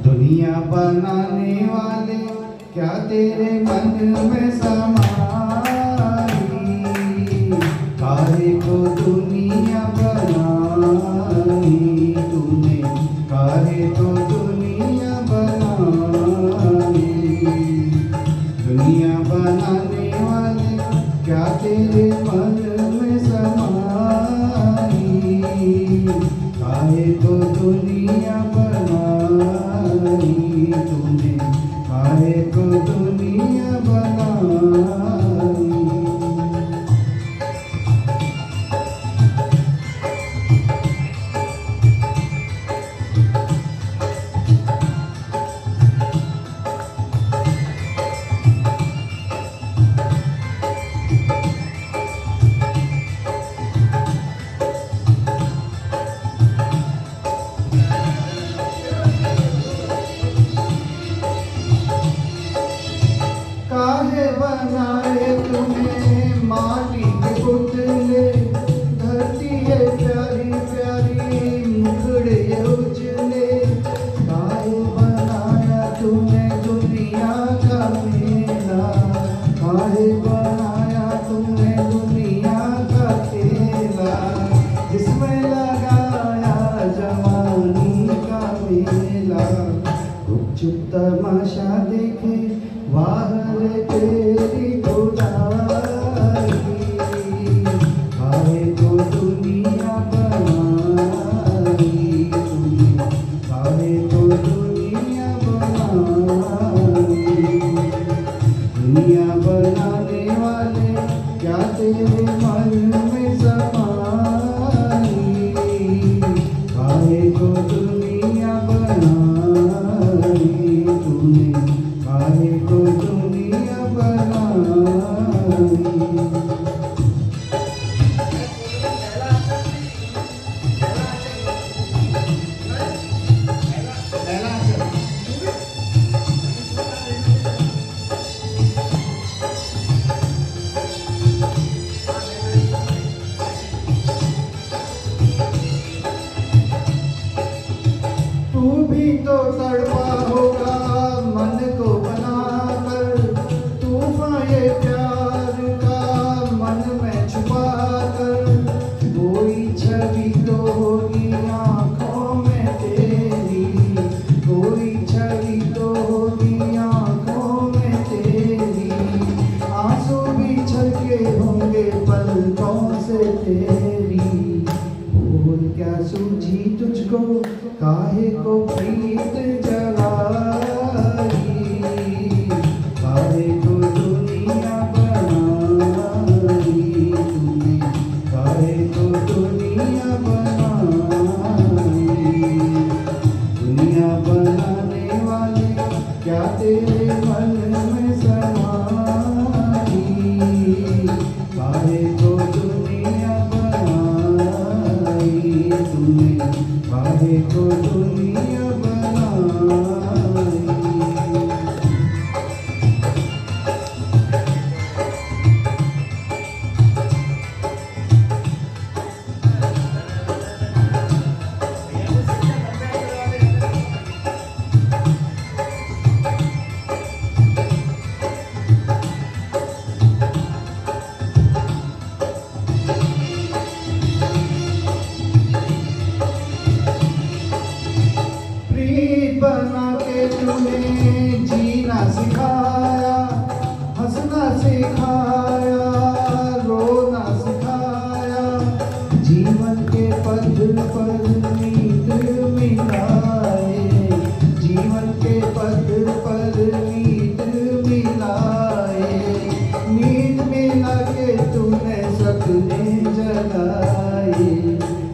S5: दुनिया बनाने वाले क्या तेरे मन में समाई, काहे को दुनिया बनाई तूने, काहे को दुनिया बनाई। दुनिया बनाने वाले क्या तेरे मन में समाई, काहे को दुनिया बनाई तूने, काहे को दुनिया बनाई। काहे बनाए तूने माटी के पुतले, धरती है प्यारी प्यारी मुखड़े उजले। काहे बनाया तूने दुनिया का मेला, काहे बनाया तूने दुनिया का खेला, जिसमें लगाया जवानी का मेला। चुप तमाशा देखे वाह रे तेरी खुदाई, काहे को दुनिया बनाई तूने, काहे को दुनिया बनाई। दुनिया बनाने वाले क्या तेरे मन में समाई, काहे को दुनिया बनाई तूने, काहे को दुनिया बनाई। तू भी तो तड़पा होगा मन को बनाकर, तूफान ये प्यार का मन में छुपा कर। कोई छवि तो होगी आँखों में तेरी, कोई छवि तो होगी आँखों में तेरी। आंसू भी छलके होंगे पलकों से तेरी। बोल क्या सूझी तुझको, काहे को प्रीत जलाई, काहे को दुनिया बनाई तूने, काहे को दुनिया बनाई। दुनिया बनाने वाले क्या तेरे मन में समाई, काहे को दुनिया बनाई तूने, काहे को दुनिया बनाई। बना के तूने जीना सिखाया, हंसना सिखाया, रोना सिखाया। जीवन के पद पर नींद मिलाए, जीवन के पद पर नींद मिलाए। नींद मिला के तूने सपने जगाए,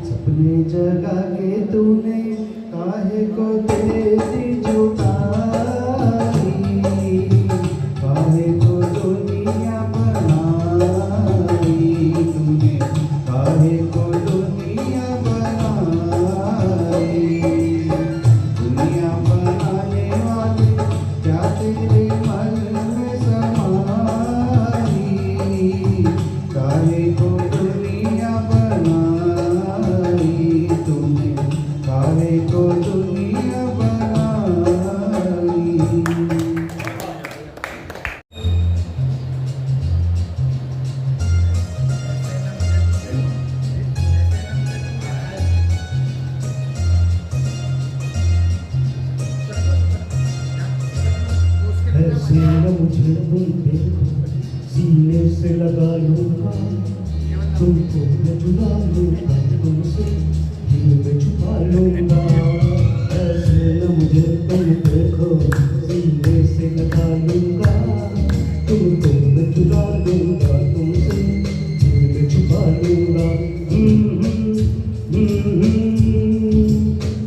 S5: सपने जगा के तुम्हारे को दुनिया बनाई।
S3: ऐसे न मुझे तुम देखो, सीने से लगा लूंगा, तुमको मैं चुरा लूंगा, तुमसे दिल में छुपा लूंगा। ऐसे न मुझे तुम देखो, सीने से लगा लूंगा, तुमको मैं चुरा लूंगा, तुमसे दिल में छुपा लूंगा।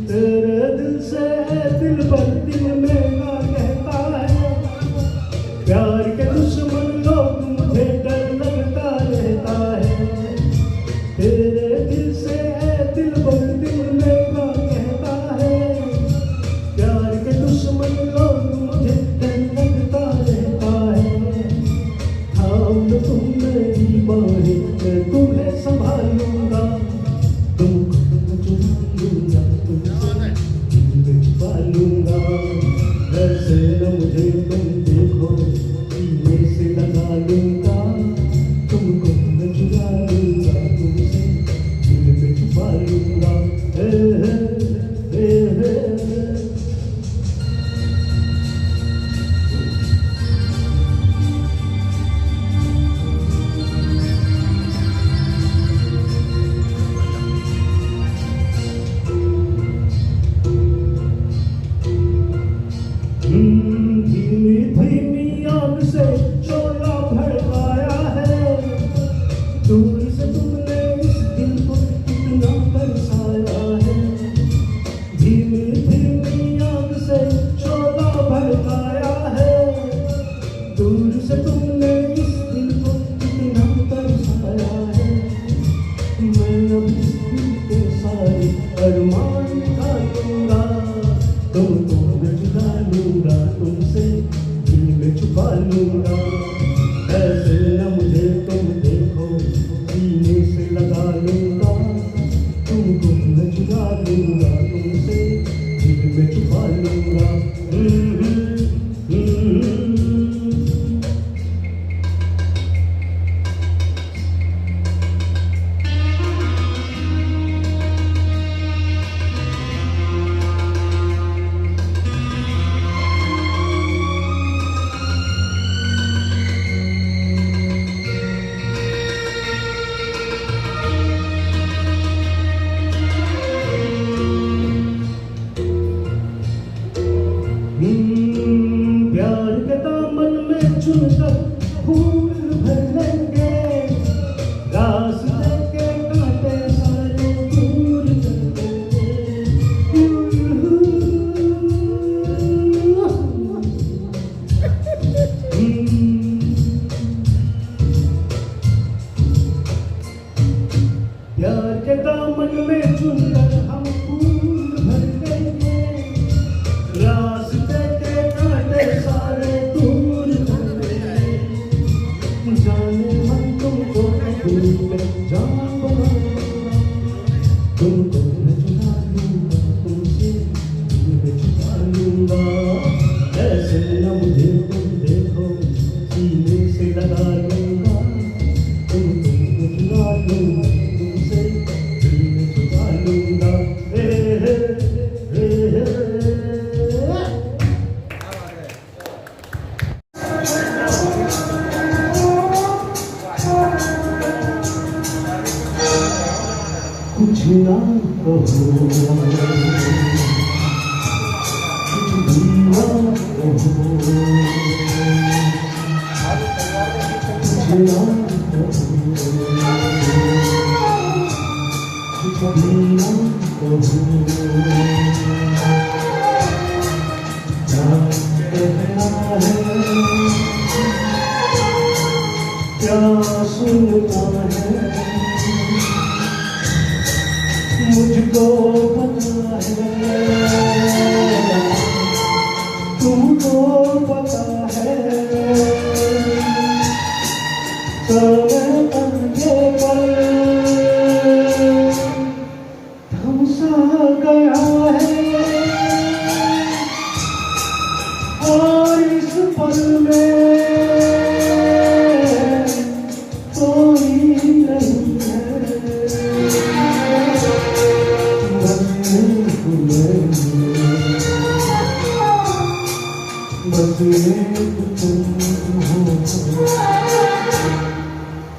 S3: तेरे दिल से दिल भर दिल में ना कहता है, प्यार के दुश्मन लोग मुझे डर लगता रहता है। तेरे दिल से दिल भर दिल में ना कहता है, प्यार के दुश्मन लोग मुझे डर लगता रहता है। थाम लो तुम मेरी बाहें, मैं तुम्हें संभालूंगा, तुमको चुरा लूंगा, तुमसे दिल में छुपा लूंगा। ऐसे न मुझे तुम देखो, सीने से लगा लूंगा, तुमको मैं चुरा लूंगा, तुमसे दिल में छुपा लूंगा। धीमी धीमी आग से शोला भड़काया है, दूर से तुमने इस दिल को कितना तरसाया है। धीमी धीमी आग से शोला भड़काया है, दूर से तुमने इस दिल को कितना तरसाया है। मैं अब इस दिल के सारे अरमान खा लूंगा, तुमको मैं चुरा लूंगा, तुमसे दिल में छुपा लूंगा। ऐसे न मुझे तुम देखो, सीने से लगा लूंगा, तुमको मैं चुरा लूंगा, तुमसे दिल में छुपा लूंगा। प्यार के दामन में चुनकर फूल भर लेंगे, रास्ते के कांटे सारे दूर कर देंगे। प्यार के दामन में चुनकर हम फूल भर लेंगे, रास्ते के कांटे सारे दूर कर देंगे। जाने मन तुमको दिल में जान बनाऊंगा, तुमको मैं चुरा लूंगा, तुमसे दिल में छुपा लूंगा। ऐसे न मुझे तुम देखो, सीने से लगा लूंगा, तुमको मैं चुरा लूंगा, तुमसे दिल में छुपा लूंगा। कुछ ना कहो, कुछ भी ना कहो, कुछ ना कहो, कुछ भी ना कहो। क्या कहना है, क्या सुनना है, मुझको पता है, तुमको पता है। समय पंजे पर थम सा गया है, एक तुम हो,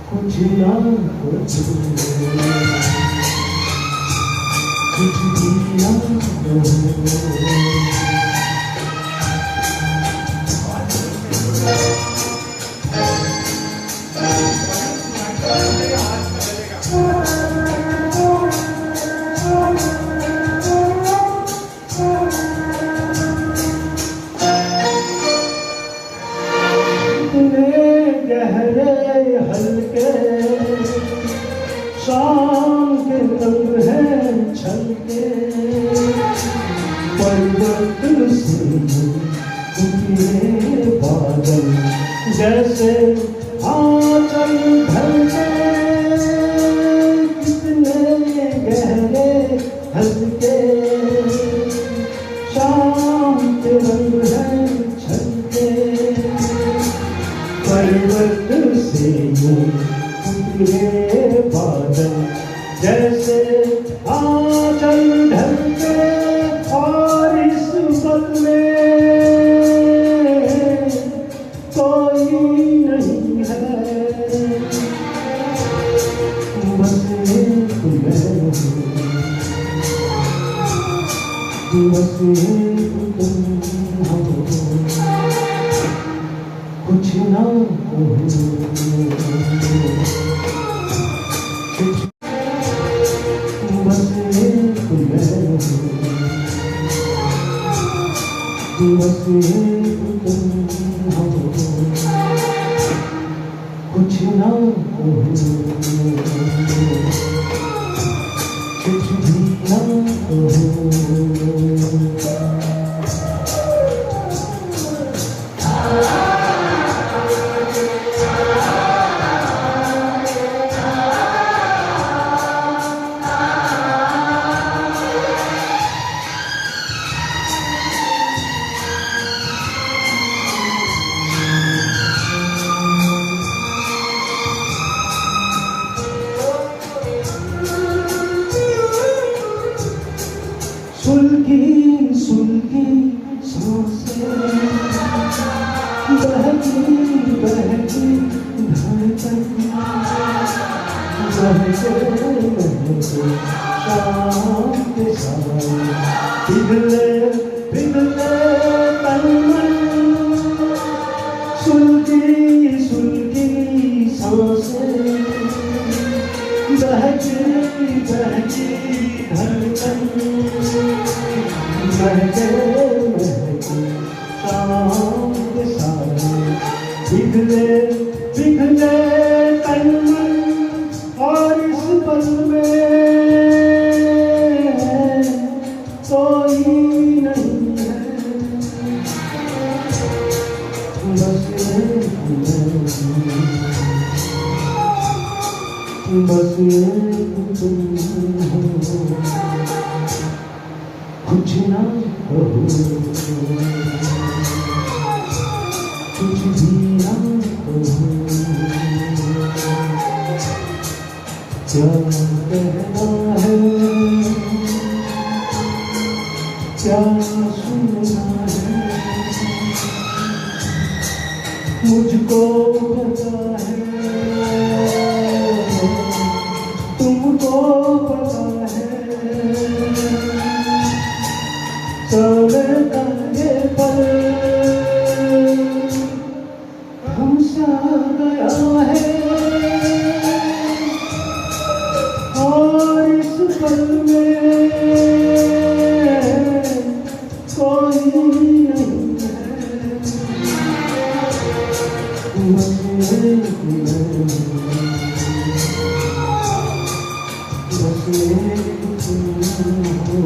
S3: कुछ ना कुछ भी ना हो। गहरे हल्के शाम के रंग है छलके, परिवर्तन से उतरे बादल जैसे आंचल ढलके। कितने गहरे हल्के शाम के रंग है छलके, परिवर्तन से यूं उतरे बादल जैसे आंचल ढलके। और इस पल में कोई नहीं है, बस एक मैं हूँ, बस एक तुम हो, कुछ ना कहो, बस एक मैं हूँ, बस एक तुम हो, कुछ ना कहो, कुछ भी ना कहो। सुलगी सुलगी सांसें, बहकी बहकी धड़कन, बहके बहके शाम के साए, पिघले पिघले तन मन। सुलगी सुलगी सांसें, बहकी बहकी धड़कन, महके महके शाम के साए, पिघले पिघले तन मन। और इस पल में कोई नहीं है, बस एक मैं, बस एक तुम हो, कुछ ना कहो, कुछ भी ना कहो। क्या कहना है, क्या सुनना है, मुझको पता है, तुमको पता है। चलता ये पल हमसा गया है, और इस पल में कोई नहीं है, बस एक मैं, बस एक तुम हो।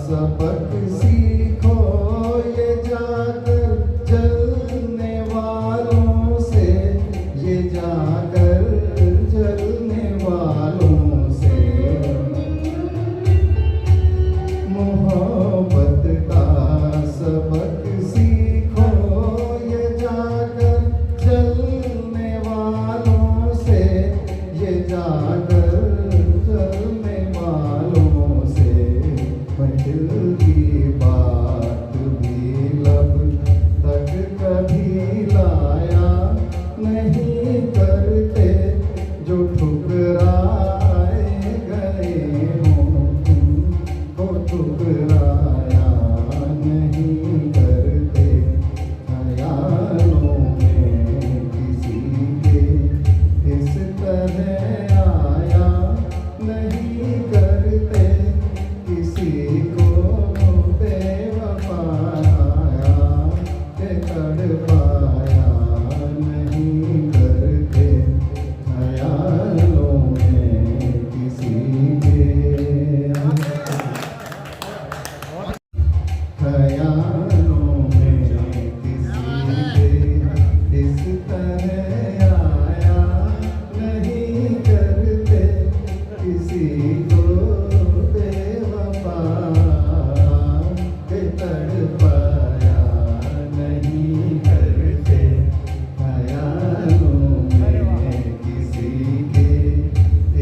S5: सबक सीखो ये जाकर जलने वालों से, ये जाकर जलने वालों से। मोहब्बत का सबक सीखो ये जाकर जलने वालों से, ये जाकर जलने वालों से। मैं दिल की बात भी लब तक कभी लाया नहीं करते, जो ठुकराए गए हों उनको ठुकराया नहीं करते। ख्यालों में किसी के इस तरह आया नहीं करते, किसी को बेवफाया के तड़पाया नहीं करते। ख्यालों में किसी के ख्यालों में किसी के इस तरह आया नहीं करते, किसी को बेवफा के तड़पाया नहीं करते। ख्यालों में किसी के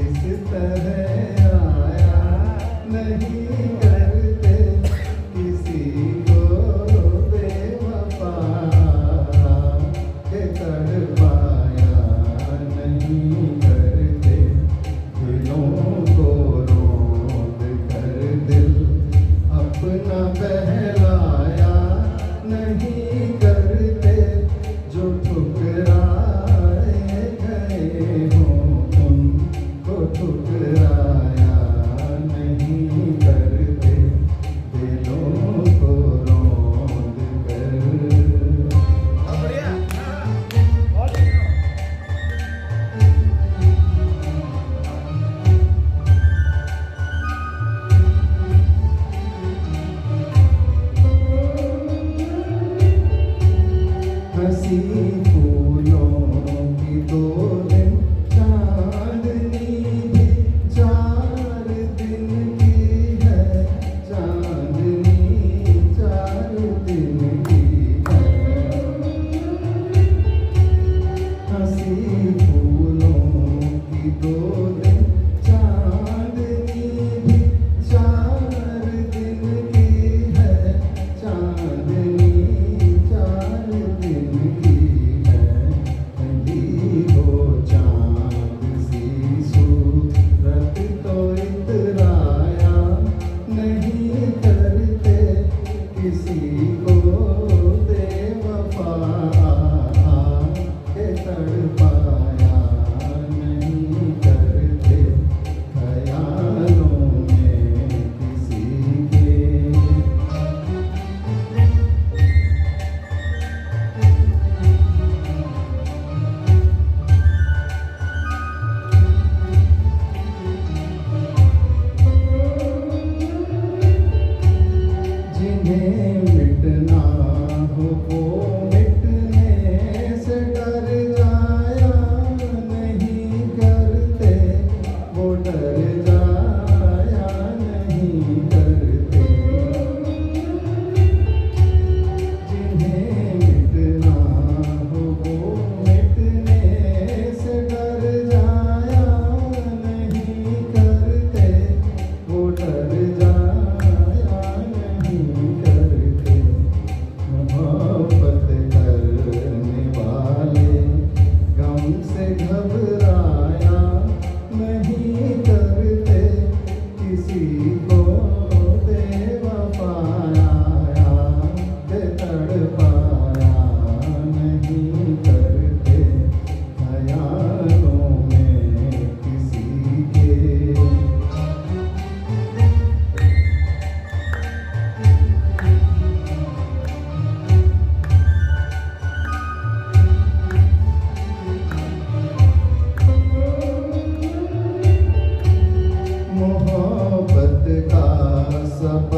S5: इस तरह आया नहीं करते, किसी को बेवफा के तड़पाया नहीं करते। दिलों को रोंद कर दिल अपना बहलाया नहीं करते, जो ठुकराए गए हों उनको ठुकराया नहीं करते। दिलों को रोंद कर हंसी फूलों की दो दिन चांदनी भी 4 दिन की है, चांदनी 4 दिन की है। हंसी फूलों की 2 दिन चांदनी भी 4 दिन की है, चांदनी 4 दिन की है। कहीं हो चांद सी सूरत तो इतराया नहीं करते, किसी को बेवफा के तड़पाया नहीं करते। ख्यालों में किसी के जिन्हें मिटना हो वो मिटने से डर जाया नहीं करते, वो डर जाया नहीं करते। जिन्हें मिटना हो वो मिटने से डर जाया नहीं करते, वो डर जाया नहीं करते। मोहब्बत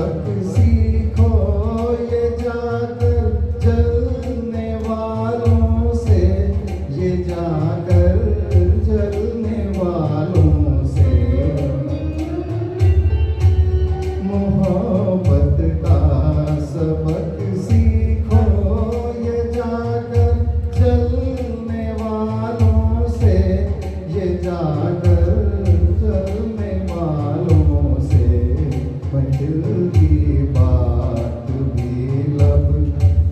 S5: सबक सीखो ये जाकर जलने वालों से, ये जाकर जलने वालों से। मोहब्बत का सबक सीखो ये जाकर जलने वालों से, ये जाकर जलने वालों से। दिल की बात भी लब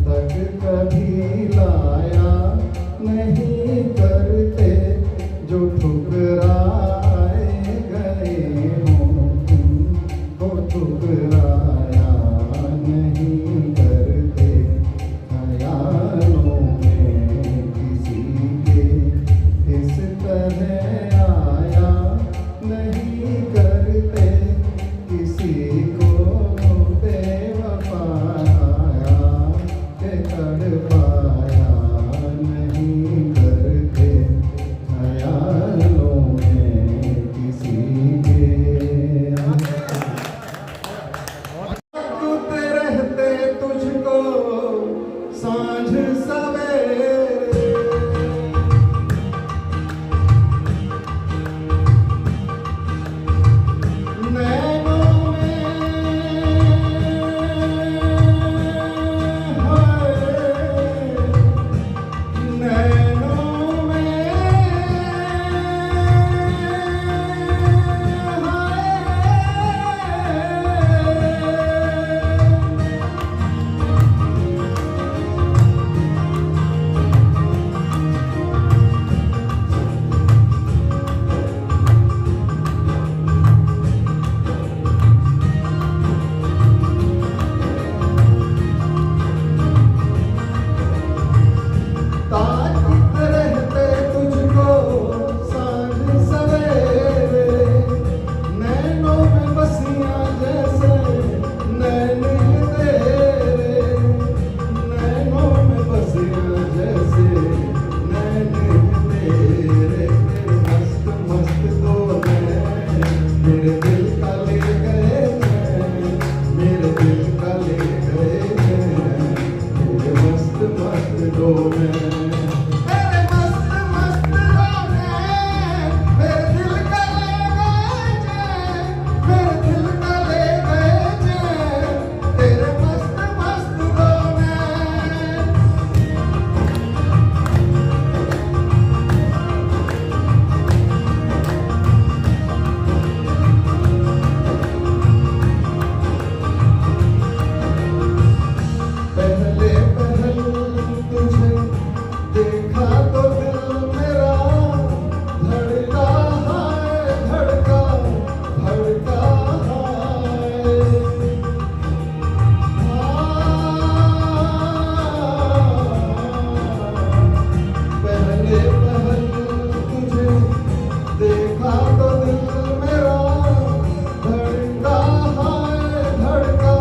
S5: तक कभी लाया नहीं करते, जो ठुकराए गए हों उनको ठुकराया नहीं करते। ख्यालों में किसी के इस तरह आया नहीं करते, किसी को बेवफाया के तड़पाया नहीं करते। ख्यालों में किसी के ताकते रहते तुझको सांझ सवेरे। नैनों में नैनों में ताकत रहते तुझको सांझ सवेरे। नैनों में बसियां जैसे नैन तेरे, नैनों में बसियां जैसे नैन तेरे। मस्त मस्त दो नैन मेरे दिल का ले गए चैन, मेरे दिल का ले गए चैन। मेरे मस्त मस्त दो नैन, मेरे मस्त मस्त दो नैन, मेरे दिल का ले गए चैन, मेरे दिल का ले गए चैन। तेरे मस्त मस्त दो नैन। पहले पहल तुझे देखा तो दिल मेरा धड़का है, धड़का धड़का है। पहले पहल तुझे देखा तो दिल मेरा धड़का है, धड़का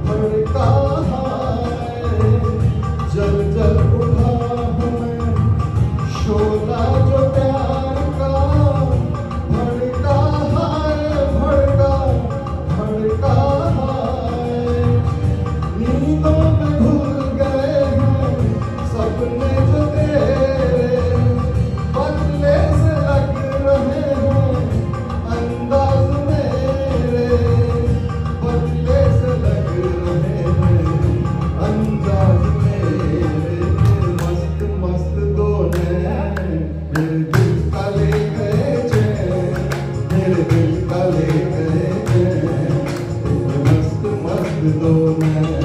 S5: धड़का है। जल जल उठा हूँ मैं शोला जो प्यार का, भड़का है, भड़का भड़का है। नींदों में भूल गए हैं सपने जो तेरे, बदले से लग रहे हैं अंदाज मेरे, बदले से लग रहे हैं अंदाज मेरे। मस्त मस्त दो नैन मेरे दिल का ले गए चैन, मेरे दिल का ले गए चैन। मस्त मस्त दो नैन।